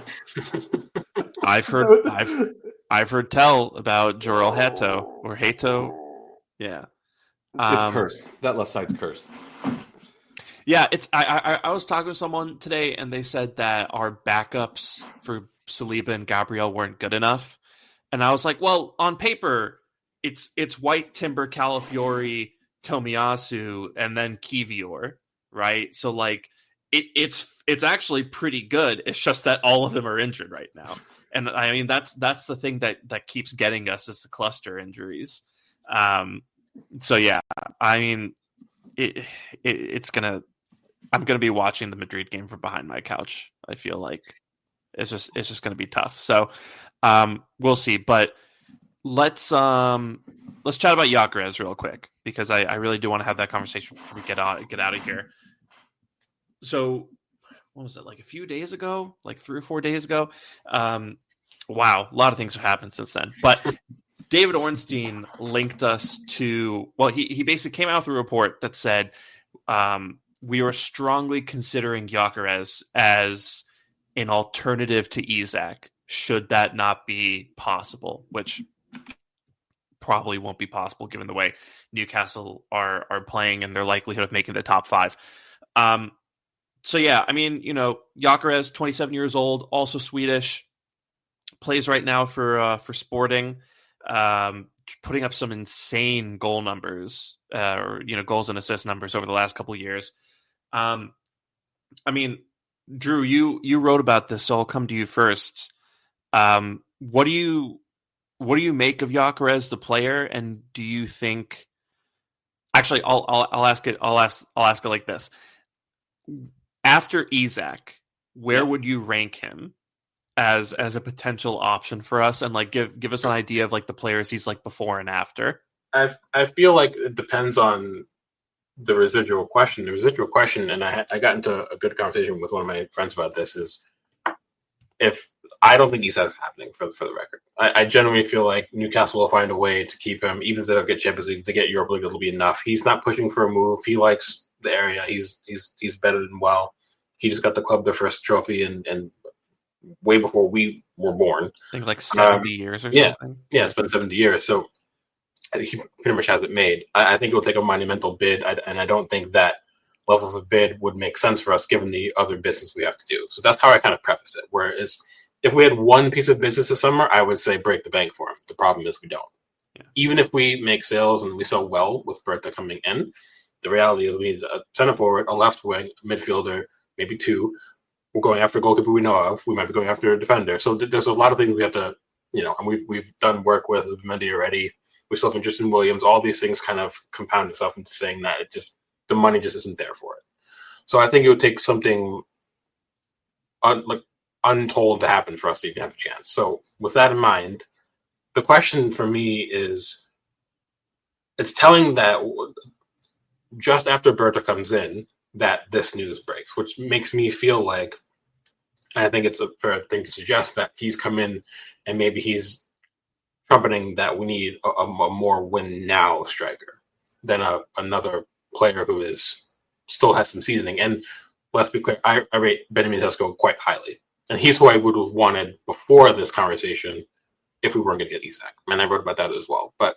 I've heard tell about Joel Hato. Yeah. It's cursed. That left side's cursed. Yeah, it's. I was talking to someone today, and they said that our backups for Saliba and Gabriel weren't good enough, and I was like, well, on paper, it's White, Timber, Calafiori, Tomiyasu, and then Kiwior, right? So like, it's actually pretty good. It's just that all of them are injured right now, and I mean that's the thing that keeps getting us is the cluster injuries. So yeah, I mean, I'm gonna be watching the Madrid game from behind my couch. I feel like it's just gonna be tough. So we'll see. But let's chat about Gyökeres real quick, because I really do want to have that conversation before we get out of here. So what was it, like a few days ago, like 3 or 4 days ago? Wow, a lot of things have happened since then. But David Ornstein linked us to, well, he basically came out with a report that said we were strongly considering Gyökeres as an alternative to Isak, should that not be possible, which probably won't be possible given the way Newcastle are playing and their likelihood of making the top 5. So yeah, I mean, Gyökeres, 27 years old, also Swedish, plays right now for Sporting. Putting up some insane goal numbers, goals and assist numbers over the last couple of years. I mean, Drew, you wrote about this, so I'll come to you first. What do you make of Gyökeres, the player, and do you think? Actually, I'll ask it like this: after Isak, where would you rank him as a potential option for us, and like give us an idea of like the players he's like before and after? I feel like it depends on the residual question. The residual question, and I got into a good conversation with one of my friends about this, is if I don't think Isak's happening for the record. I genuinely feel like Newcastle will find a way to keep him, even if they don't get Champions League, if they get Europa League, it'll be enough. He's not pushing for a move. He likes the area. He's bedded in well. He just got the club their first trophy and way before we were born. I think like 70 years or something. Yeah, it's been 70 years. So he pretty much has it made. I think it will take a monumental bid, and I don't think that level of a bid would make sense for us given the other business we have to do. So that's how I kind of preface it. Whereas if we had one piece of business this summer, I would say break the bank for him. The problem is we don't. Yeah. Even if we make sales and we sell well with Bertha coming in, the reality is we need a center forward, a left wing, a midfielder, maybe 2. We're going after a goalkeeper we know of. We might be going after a defender. So there's a lot of things we have to, and we've done work with Mendy already. We still have interest in Williams. All these things kind of compound itself into saying that the money just isn't there for it. So I think it would take something like untold to happen for us to even have a chance. So with that in mind, the question for me is, it's telling that just after Berta comes in, that this news breaks, which makes me feel like, and I think it's a fair thing to suggest, that he's come in and maybe he's trumpeting that we need a more win now striker than another player who still has some seasoning. And let's be clear, I rate Benjamin Sesko quite highly. And he's who I would have wanted before this conversation if we weren't going to get Isak. And I wrote about that as well. But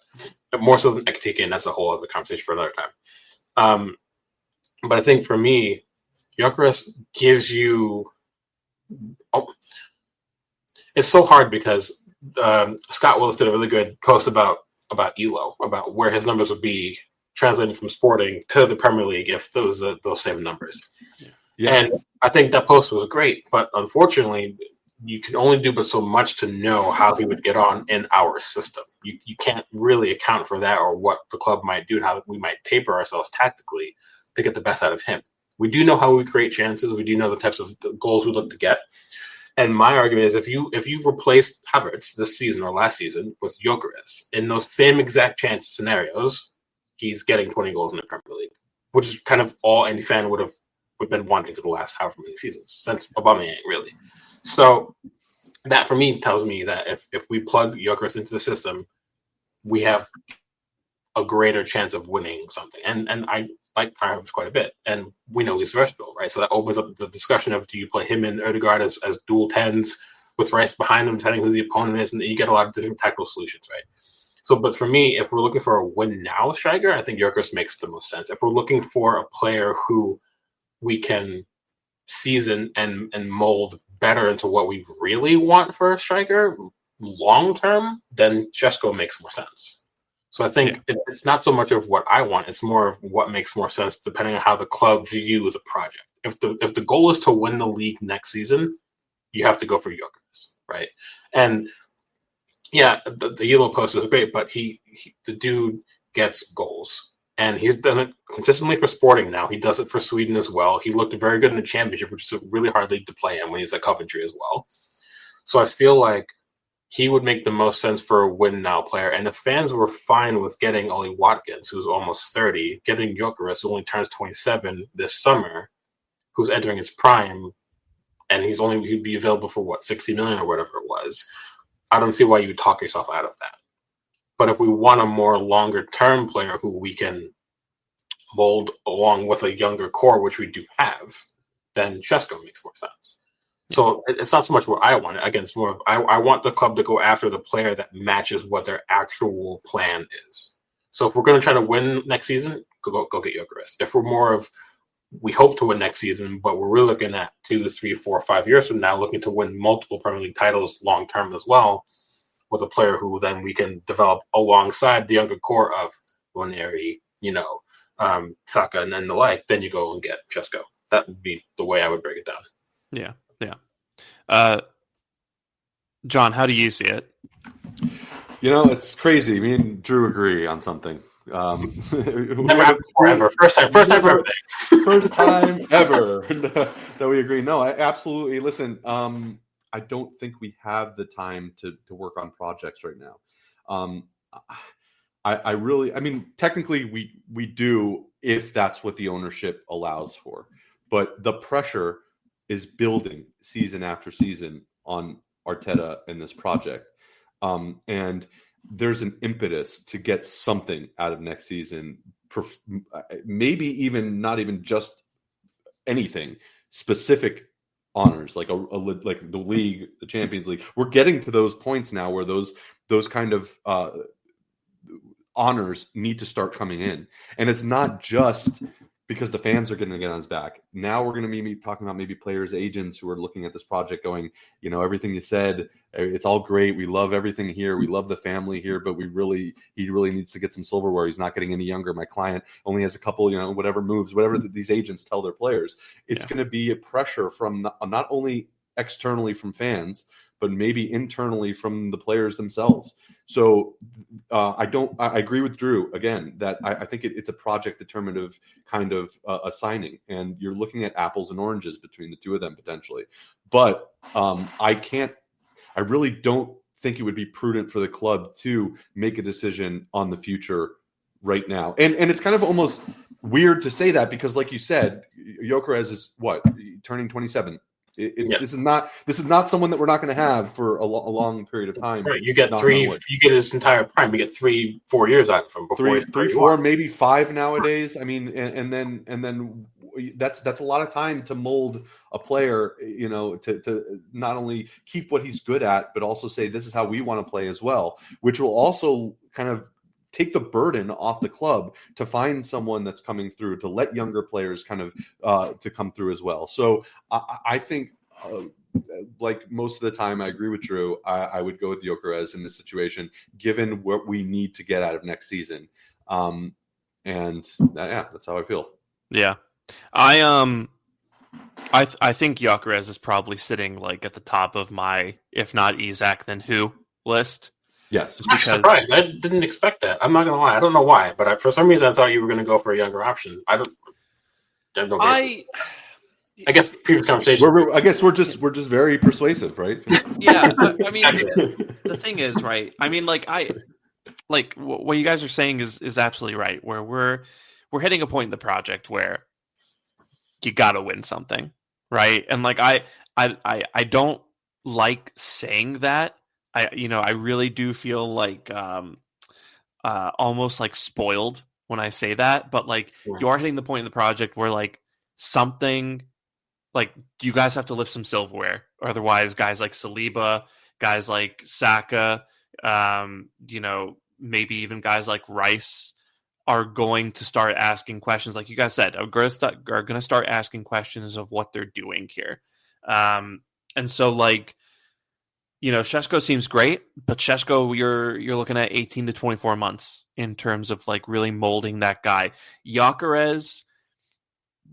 more so than Ekatike, and that's a whole other conversation for another time. But I think for me, Gyökeres gives you... it's so hard because Scott Willis did a really good post about Elo, about where his numbers would be translated from Sporting to the Premier League if those same numbers. Yeah. And I think that post was great, but unfortunately, you can only do but so much to know how he would get on in our system. You can't really account for that or what the club might do and how we might taper ourselves tactically to get the best out of him. We do know how we create chances. We do know the types of goals we look to get. And my argument is if you've replaced Havertz this season or last season with Gyökeres in those same exact chance scenarios, he's getting 20 goals in the Premier League, which is kind of all any fan would have been wanting for the last however many seasons, since Aubameyang, really. So that, for me, tells me that if we plug Gyökeres into the system, we have a greater chance of winning something. And I like Kai Havertz quite a bit, and we know he's versatile, right? So that opens up the discussion of, do you play him and Ødegaard as dual 10s with Rice behind him, depending who the opponent is, and you get a lot of different tactical solutions, right? So, but for me, if we're looking for a win-now striker, I think Gyökeres makes the most sense. If we're looking for a player who we can season and mold better into what we really want for a striker long-term, then Sesko makes more sense. So I think it's not so much of what I want, it's more of what makes more sense depending on how the club views a project. If the goal is to win the league next season, you have to go for Gyökeres, right? And yeah, the yellow post is great, but the dude gets goals. And he's done it consistently for Sporting now. He does it for Sweden as well. He looked very good in the Championship, which is a really hard league to play in when he's at Coventry as well. So I feel like he would make the most sense for a win-now player. And the fans were fine with getting Ollie Watkins, who's almost 30, getting Gyökeres, who only turns 27 this summer, who's entering his prime, and he'd be available for, 60 million or whatever it was. I don't see why you would talk yourself out of that. But if we want a more longer-term player who we can mold along with a younger core, which we do have, then Sesko makes more sense. So it's not so much what I want. Again, it's more of I want the club to go after the player that matches what their actual plan is. So if we're going to try to win next season, go get Gyökeres. If we're more of we hope to win next season, but we're really looking at 2, 3, 4, 5 years from now, looking to win multiple Premier League titles long-term as well, with a player who then we can develop alongside the younger core of Waneri, Saka, and then the like, then you go and get Sesko. That would be the way I would break it down. Yeah. John, how do you see it? It's crazy. Me and Drew agree on something. Never happened forever. First time for everything. First time ever that we agree. No, I absolutely. Listen, I don't think we have the time to work on projects right now. Technically we do if that's what the ownership allows for, but the pressure is building season after season on Arteta in this project. And there's an impetus to get something out of next season, maybe even not even just anything specific honors like like the league, the Champions League. We're getting to those points now where those kind of honors need to start coming in, and it's not just because the fans are going to get on his back. Now we're going to be talking about maybe players' agents who are looking at this project going, everything you said, it's all great. We love everything here. We love the family here, but he really needs to get some silverware. He's not getting any younger. My client only has a couple, whatever moves, whatever these agents tell their players. It's going to be a pressure from not only externally from fans, but maybe internally from the players themselves. So I agree with Drew again that I think it's a project determinative kind of a signing, and you're looking at apples and oranges between the two of them potentially. But I really don't think it would be prudent for the club to make a decision on the future right now. And it's kind of almost weird to say that because, like you said, Gyökeres is turning 27. This is not someone that we're not going to have for a long period of time. Right, you get his entire prime. You get 3-4 years out of him before three, 4, maybe 5 nowadays. I mean, and then that's a lot of time to mold a player, to not only keep what he's good at, but also say this is how we want to play as well, which will also kind of take the burden off the club to find someone that's coming through, to let younger players kind of to come through as well. So I think like most of the time, I agree with Drew. I would go with Gyökeres in this situation, given what we need to get out of next season. That's how I feel. Yeah. I think Gyökeres is probably sitting like at the top of my, if not Isak, then who list. Yes, I'm surprised. I didn't expect that. I'm not gonna lie. I don't know why, but for some reason I thought you were gonna go for a younger option. I guess previous conversation. I guess we're just very persuasive, right? Yeah, I mean, the thing is, right? I mean, like what you guys are saying is absolutely right. Where we're hitting a point in the project where you got to win something, right? And like I don't like saying that. I really do feel like almost like spoiled when I say that, but like you are hitting the point in the project where like something like you guys have to lift some silverware, or otherwise guys like Saliba, guys like Saka, maybe even guys like Rice are going to start asking questions, like you guys said, are going to start asking questions of what they're doing here. And so like, Šeško seems great, but Šeško, you're looking at 18 to 24 months in terms of like really molding that guy. Gyökeres,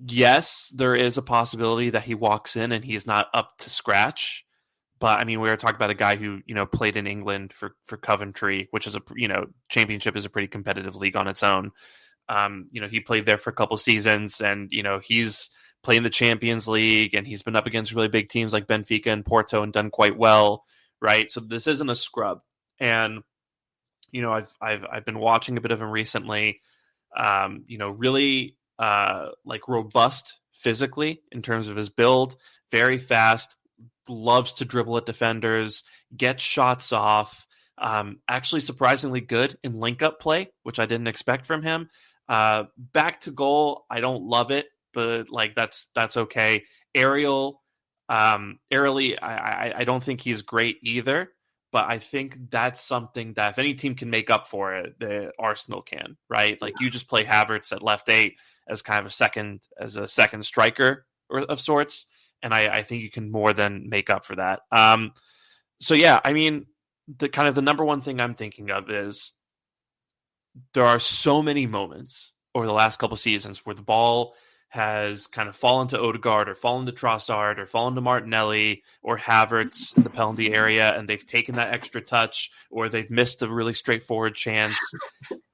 yes, there is a possibility that he walks in and he's not up to scratch. But I mean, we were talking about a guy who, played in England for Coventry, which is Championship is a pretty competitive league on its own. He played there for a couple seasons, and, he's playing the Champions League, and he's been up against really big teams like Benfica and Porto and done quite well, right? So this isn't a scrub. And, I've been watching a bit of him recently, really like robust physically in terms of his build, very fast, loves to dribble at defenders, get shots off, actually surprisingly good in link-up play, which I didn't expect from him. Back to goal, I don't love it, but like that's okay. Aerially, I don't think he's great either, but I think that's something that if any team can make up for it, the Arsenal can, right? Like you just play Havertz at left 8 as kind of a second striker of sorts. And I think you can more than make up for that. So yeah, I mean, the number one thing I'm thinking of is there are so many moments over the last couple seasons where the ball has kind of fallen to Odegaard or fallen to Trossard or fallen to Martinelli or Havertz in the penalty area, and they've taken that extra touch or they've missed a really straightforward chance.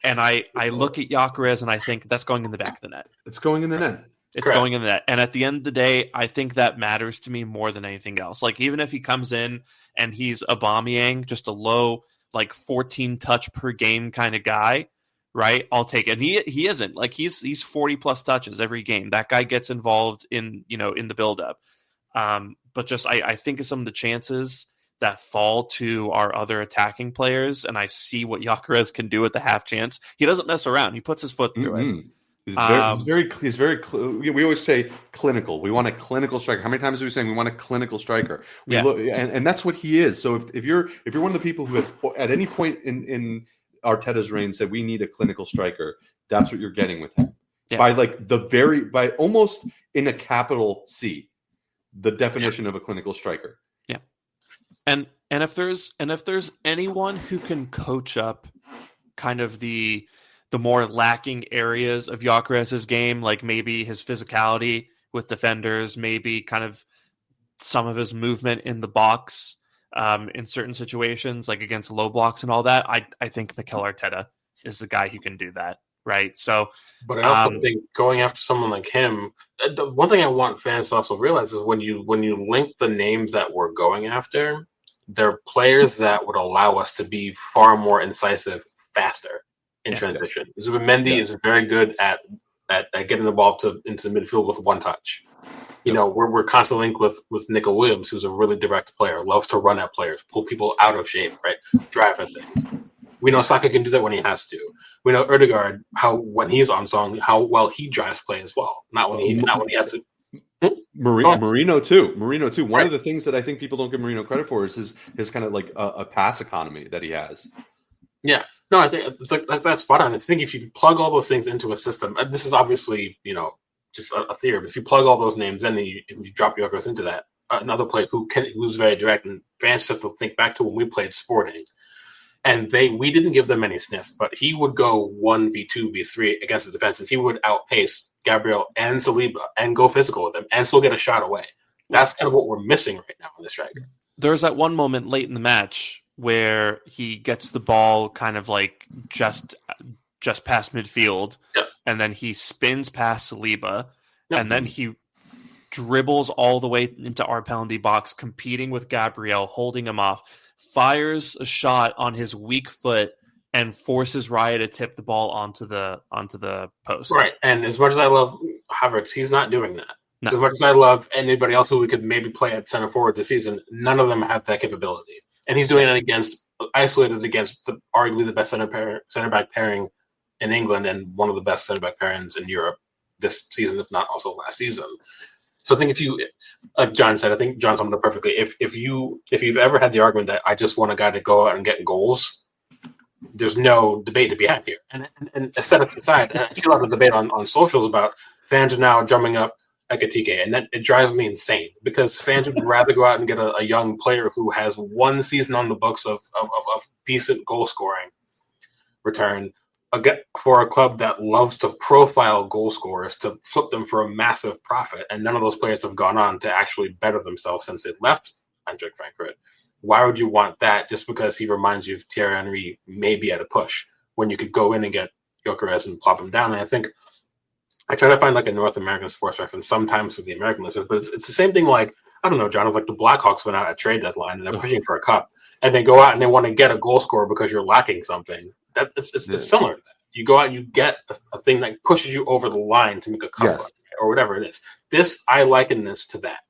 And I look at Gyökeres and I think that's going in the back of the net. It's going in the net. It's Correct. Going in the net. And at the end of the day, I think that matters to me more than anything else. Like, even if he comes in and he's Aubameyang, just a low, like 14 touch per game kind of guy, right? I'll take it. And he isn't. Like, he's 40 plus touches every game. That guy gets involved in the buildup. But just I think of some of the chances that fall to our other attacking players, and I see what Gyökeres can do at the half chance. He doesn't mess around. He puts his foot through it. He's very. We always say clinical. We want a clinical striker. How many times are we saying we want a clinical striker? And that's what he is. So if you're one of the people who have at any point in Arteta's reign said we need a clinical striker, that's what you're getting with him. Yeah. By almost in a capital C, the definition of a clinical striker. Yeah. And if there's anyone who can coach up kind of the more lacking areas of Gyökeres' game, like maybe his physicality with defenders, maybe kind of some of his movement in the box, in certain situations, like against low blocks and all that, I think Mikel Arteta is the guy who can do that, right? So, but I also think going after someone like him, the one thing I want fans to also realize is when you link the names that we're going after, they're players that would allow us to be far more incisive, faster in transition. Zubimendi is very good at getting the ball into the midfield with one touch. You know, we're constantly linked with Nico Williams, who's a really direct player, loves to run at players, pull people out of shape, right? Drive at things. We know Saka can do that when he has to. We know Ødegaard, when he's on song, how well he drives play as well. Not when he has to. Marino too. One of the things that I think people don't give Marino credit for is his kind of like a pass economy that he has. Yeah, no, I think that's spot on. I think if you plug all those things into a system, and this is obviously just a theory, but if you plug all those names in and you drop Gyok into that, another player who's very direct, and fans have to think back to when we played Sporting, and we didn't give them any sniffs, but he would go 1v2, v3 against the defense, and he would outpace Gabriel and Saliba and go physical with them and still get a shot away. That's kind of what we're missing right now in this striker. There's that one moment late in the match where he gets the ball kind of like just past midfield, and then he spins past Saliba, and then he dribbles all the way into our penalty box, competing with Gabriel, holding him off, fires a shot on his weak foot, and forces Raya to tip the ball onto the post. Right, and as much as I love Havertz, he's not doing that. No. As much as I love anybody else who we could maybe play at center forward this season, none of them have that capability. And he's doing it isolated against arguably the best center back pairing in England and one of the best center back pairings in Europe this season, if not also last season. So I think if you, like John said, I think John summed it up perfectly. If you've ever had the argument that I just want a guy to go out and get goals, there's no debate to be had here. And aesthetics aside, and I see a lot of debate on socials about fans are now drumming up Ekitike, and it drives me insane because fans would rather go out and get a young player who has one season on the books of decent goal scoring return for a club that loves to profile goal scorers to flip them for a massive profit, and none of those players have gone on to actually better themselves since they left Eintracht Frankfurt. Why would you want that just because he reminds you of Thierry Henry maybe at a push when you could go in and get Gyökeres and plop him down? And I think I try to find like a North American sports reference sometimes for the American listeners, but it's the same thing like, I don't know, John, it's like the Blackhawks went out at trade deadline and they're pushing for a cup and they go out and they want to get a goal scorer because you're lacking something. It's similar to that. You go out and you get a thing that pushes you over the line to make a cup run, or whatever it is. I liken this to that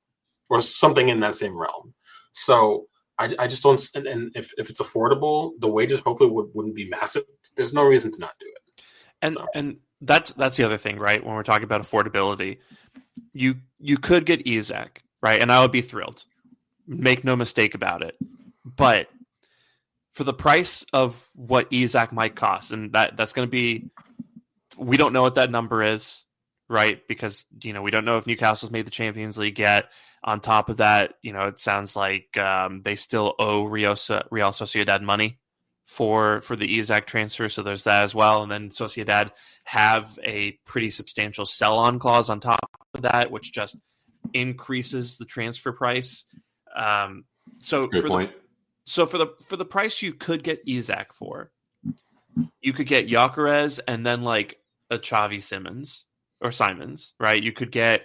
or something in that same realm. So I just don't, and if it's affordable, the wages hopefully wouldn't be massive. There's no reason to not do it. And that's the other thing, right? When we're talking about affordability, you could get Isak, right? And I would be thrilled. Make no mistake about it. But for the price of what Isak might cost, and that's going to be, we don't know what that number is, right? Because, we don't know if Newcastle's made the Champions League yet. On top of that, it sounds like they still owe Real Sociedad money for the Isak transfer, so there's that as well. And then Sociedad have a pretty substantial sell-on clause on top of that, which just increases the transfer price. So for the price you could get Isak for, you could get Gyökeres and then like a Xavi Simons, right? You could get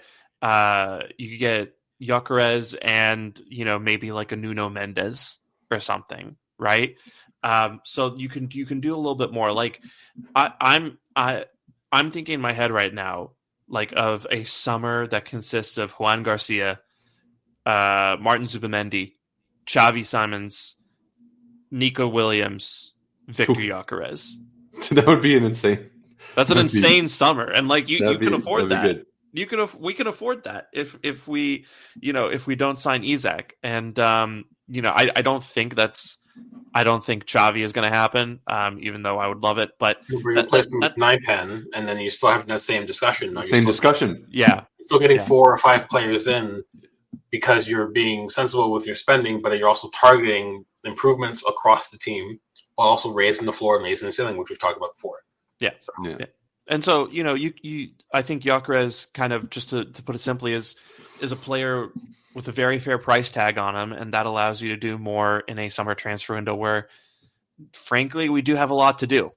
Gyökeres and maybe like a Nuno Mendes or something, right? So you can do a little bit more. Like I'm thinking in my head right now, like of a summer that consists of Juan Garcia, Martin Zubimendi, Xavi Simons, Nico Williams, Victor Gyökeres. That would be an insane. That's an insane summer, and like you can afford that. Good. We can afford that if we don't sign Isak, and I don't think Xavi is going to happen, even though I would love it. But you replace him with Naipen, and then you still have that same discussion. Yeah, you're still getting 4 or 5 players in because you're being sensible with your spending, but you're also targeting improvements across the team while also raising the floor and raising the ceiling, which we've talked about before. Yeah. And so, you I think Gyökeres, kind of just to put it simply, is is a player with a very fair price tag on him, and that allows you to do more in a summer transfer window where, frankly, we do have a lot to do.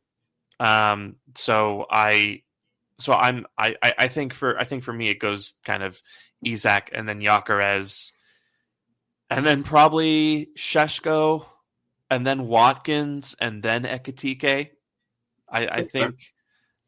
So I think for me it goes kind of Isak and then Gyökeres, and then probably Šeško, and then Watkins, and then Ekitike. I think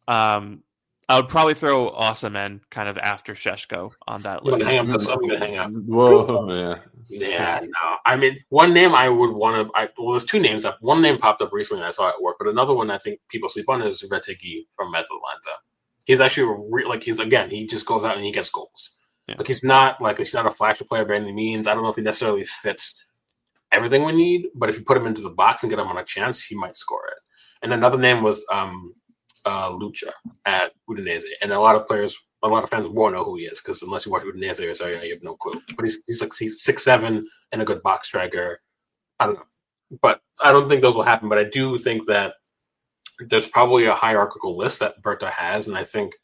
I would probably throw Osimhen kind of after Šeško on that list. I'm going to hang up. Whoa, Yeah, no. I mean, one name I would want to. Well, there's two names. One name popped up recently, and I saw it at work, but another one I think people sleep on is Retegui from Atalanta. He's actually he just goes out and he gets goals. Yeah. Like he's not a flashy player by any means. I don't know if he necessarily fits everything we need, but if you put him into the box and get him on a chance, he might score it. And another name was Lucha at Udinese, and a lot of fans won't know who he is because unless you watch Udinese or Serie A, you have no clue. But he's 6'7" and a good box striker. I don't know, but I don't think those will happen. But I do think that there's probably a hierarchical list that Berta has, and I think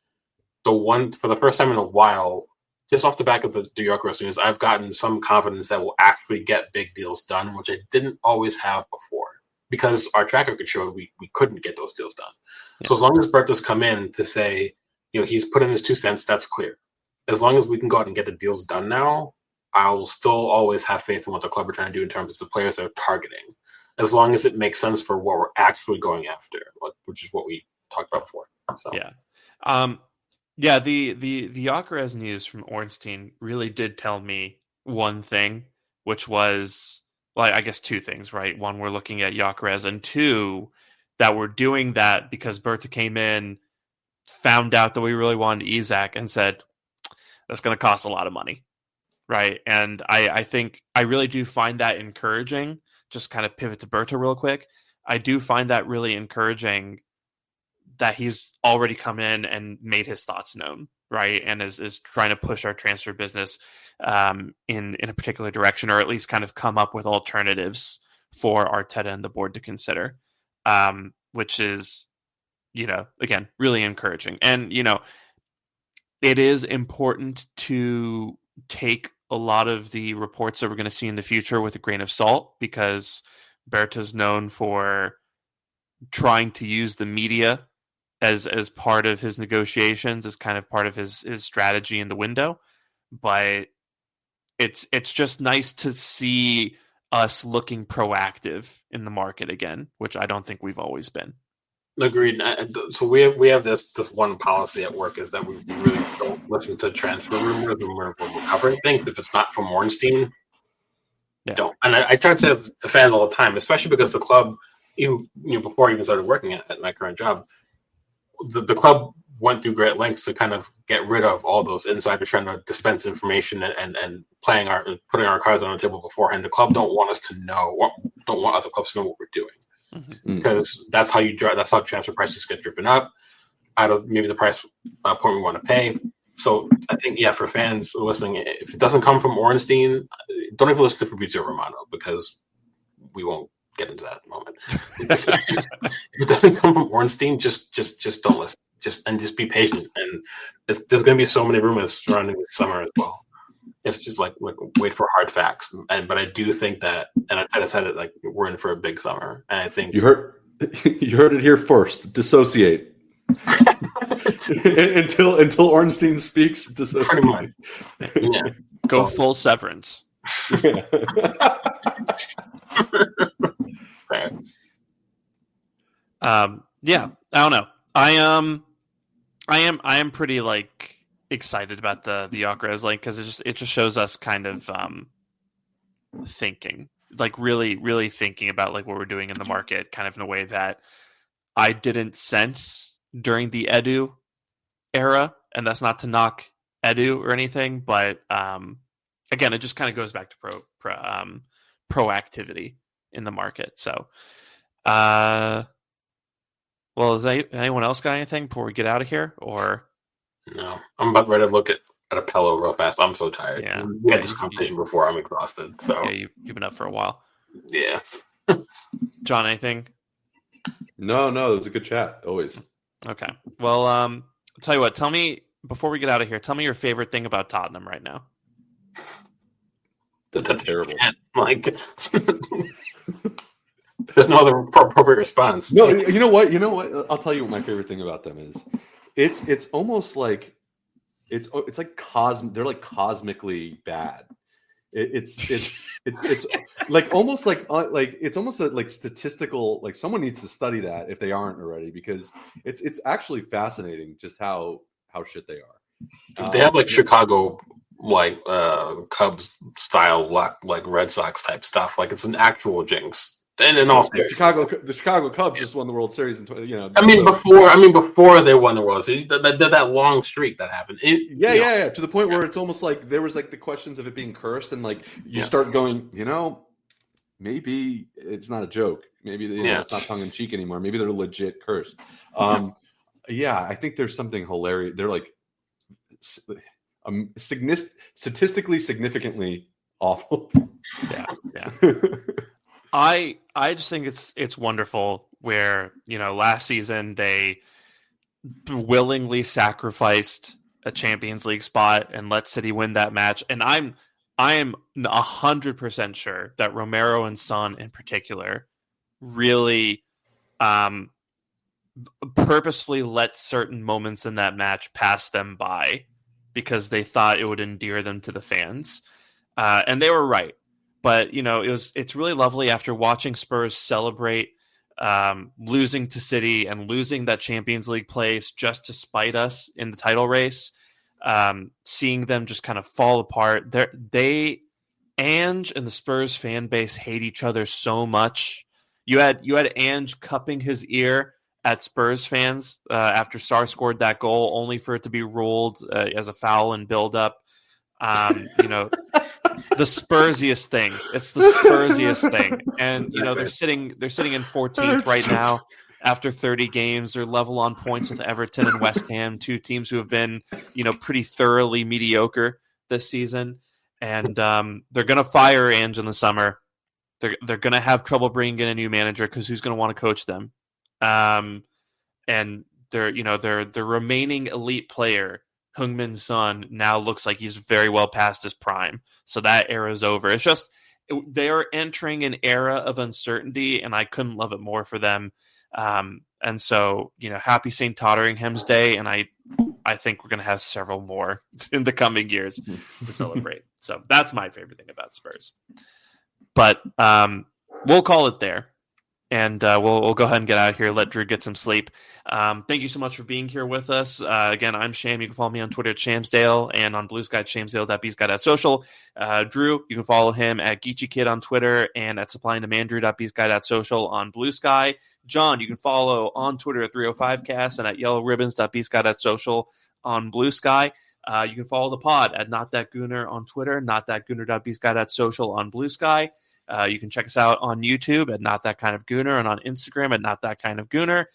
the one for the first time in a while, just off the back of the Gyökeres news, I've gotten some confidence that we'll actually get big deals done, which I didn't always have before because our track record showed we couldn't get those deals done. Yeah. So as long as Berta's come in to say, he's put in his 2 cents, that's clear. As long as we can go out and get the deals done now, I'll still always have faith in what the club are trying to do in terms of the players they're targeting, as long as it makes sense for what we're actually going after, which is what we talked about before. So. Yeah. The Gyökeres news from Ornstein really did tell me one thing, which was, well, I guess 2 things, right? One, we're looking at Gyökeres, and 2, that we're doing that because Berta came in, found out that we really wanted Isak, and said, that's going to cost a lot of money, right? And I think I really do find that encouraging. Just kind of pivot to Berta real quick. I do find that really encouraging that he's already come in and made his thoughts known, right? And is trying to push our transfer business in a particular direction, or at least kind of come up with alternatives for Arteta and the board to consider, which is, again, really encouraging. And, it is important to take a lot of the reports that we're going to see in the future with a grain of salt, because Berta's known for trying to use the media as part of his negotiations, as kind of part of his strategy in the window. But it's just nice to see us looking proactive in the market again, which I don't think we've always been. Agreed. So we have this one policy at work, is that we really don't listen to transfer rumors when we're covering things. If it's not from Ornstein, don't. And I try to say this to fans all the time, especially because the club, even before I even started working at my current job, the club went through great lengths to kind of get rid of all those insiders trying to dispense information and putting our cards on the table beforehand. The club don't want us to know, don't want other clubs to know what we're doing. Because that's how transfer prices get driven up out of maybe the price point we want to pay. So I think, for fans listening, if it doesn't come from Ornstein, don't even listen to Fabrizio Romano, because we won't get into that at the moment. If it doesn't come from Ornstein, just don't listen. Just be patient. And there's going to be so many rumors surrounding this summer as well. It's just like wait for hard facts. But I do think that, and I said it, we're in for a big summer. And I think you heard it here first. Dissociate. until Ornstein speaks. Dissociate. Pretty much. Yeah. Go full Severance. Fair. Yeah, I don't know. I am pretty excited about the Gyökeres because it just shows us kind of thinking, really thinking about what we're doing in the market, kind of in a way that I didn't sense during the Edu era. And that's not to knock Edu or anything, but again, it just kind of goes back to proactivity in the market. So, well, is anyone else got anything before we get out of here, or? No, I'm about ready to look at a pillow real fast. I'm so tired. Yeah. We had this conversation before. I'm exhausted. So yeah, you've been up for a while. Yeah. John, anything? No, it was a good chat. Always. Okay. Well, I'll tell you what. Tell me, before we get out of here, tell me your favorite thing about Tottenham right now. That's terrible. Like, there's no other appropriate response. No, you know what? I'll tell you what my favorite thing about them is. It's almost like it's like they're like cosmically bad. It's like almost like it's almost like statistical. Like someone needs to study that if they aren't already, because it's actually fascinating just how shit they are. They have like Chicago like Cubs style luck, like Red Sox type stuff. Like it's an actual jinx. And in all the Chicago Cubs just won the World Series in before they won the World Series, that long streak that happened. Yeah. To the point where it's almost like there was like the questions of it being cursed, and like you start going, maybe it's not a joke. Maybe it's not tongue in cheek anymore. Maybe they're legit cursed. I think there's something hilarious. They're like statistically significantly awful. Yeah. I just think it's wonderful where, last season they willingly sacrificed a Champions League spot and let City win that match. And I am 100% sure that Romero and Son in particular really purposefully let certain moments in that match pass them by because they thought it would endear them to the fans. And they were right. But, it's really lovely after watching Spurs celebrate losing to City and losing that Champions League place just to spite us in the title race, seeing them just kind of fall apart. Ange and the Spurs fan base hate each other so much. You had Ange cupping his ear at Spurs fans after Sarr scored that goal, only for it to be ruled as a foul and build up. The Spursiest thing. It's the Spursiest thing. And they're sitting in 14th right now after 30 games. They're level on points with Everton and West Ham, two teams who have been, pretty thoroughly mediocre this season. And they're going to fire Ange in the summer. They're going to have trouble bringing in a new manager because who's going to want to coach them? And their remaining elite player, Heung-min Son, now looks like he's very well past his prime. So that era is over. It's just they are entering an era of uncertainty, and I couldn't love it more for them. And so, happy St. Totteringham's Day, and I think we're going to have several more in the coming years to celebrate. So that's my favorite thing about Spurs. But we'll call it there. And we'll go ahead and get out of here. Let Drew get some sleep. Thank you so much for being here with us. Again, I'm Sham. You can follow me on Twitter at Shamsdale and on Blue Sky at shamsdale.bsguy.social. Drew, you can follow him at GeeChyKid on Twitter and at supplyanddemanddrew.bsguy.social on Blue Sky. John, you can follow on Twitter at 305cast and at yellowribbons.bsguy.social on Blue Sky. You can follow the pod at NotThatGooner on Twitter, notthatgooner.bsguy.social on Blue Sky. You can check us out on YouTube at Not That Kind of Gooner and on Instagram at Not That Kind of Gooner.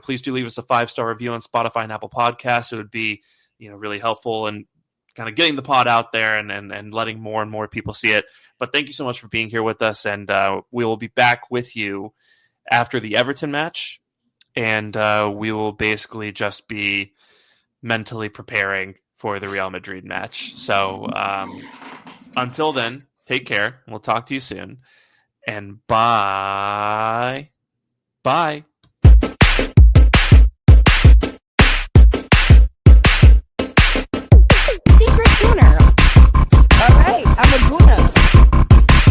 Please do leave us a 5-star review on Spotify and Apple Podcasts. It would be, really helpful and kind of getting the pod out there and letting more and more people see it. But thank you so much for being here with us. And we will be back with you after the Everton match. And we will basically just be mentally preparing for the Real Madrid match. So until then, take care. We'll talk to you soon. And bye. Bye. Secret Gooner. All right, I'm a Gooner.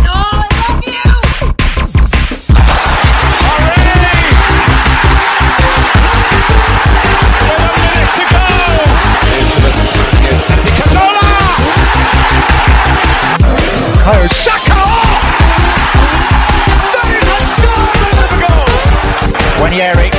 Oh, I love you! Saka! That is a goal! Ranieri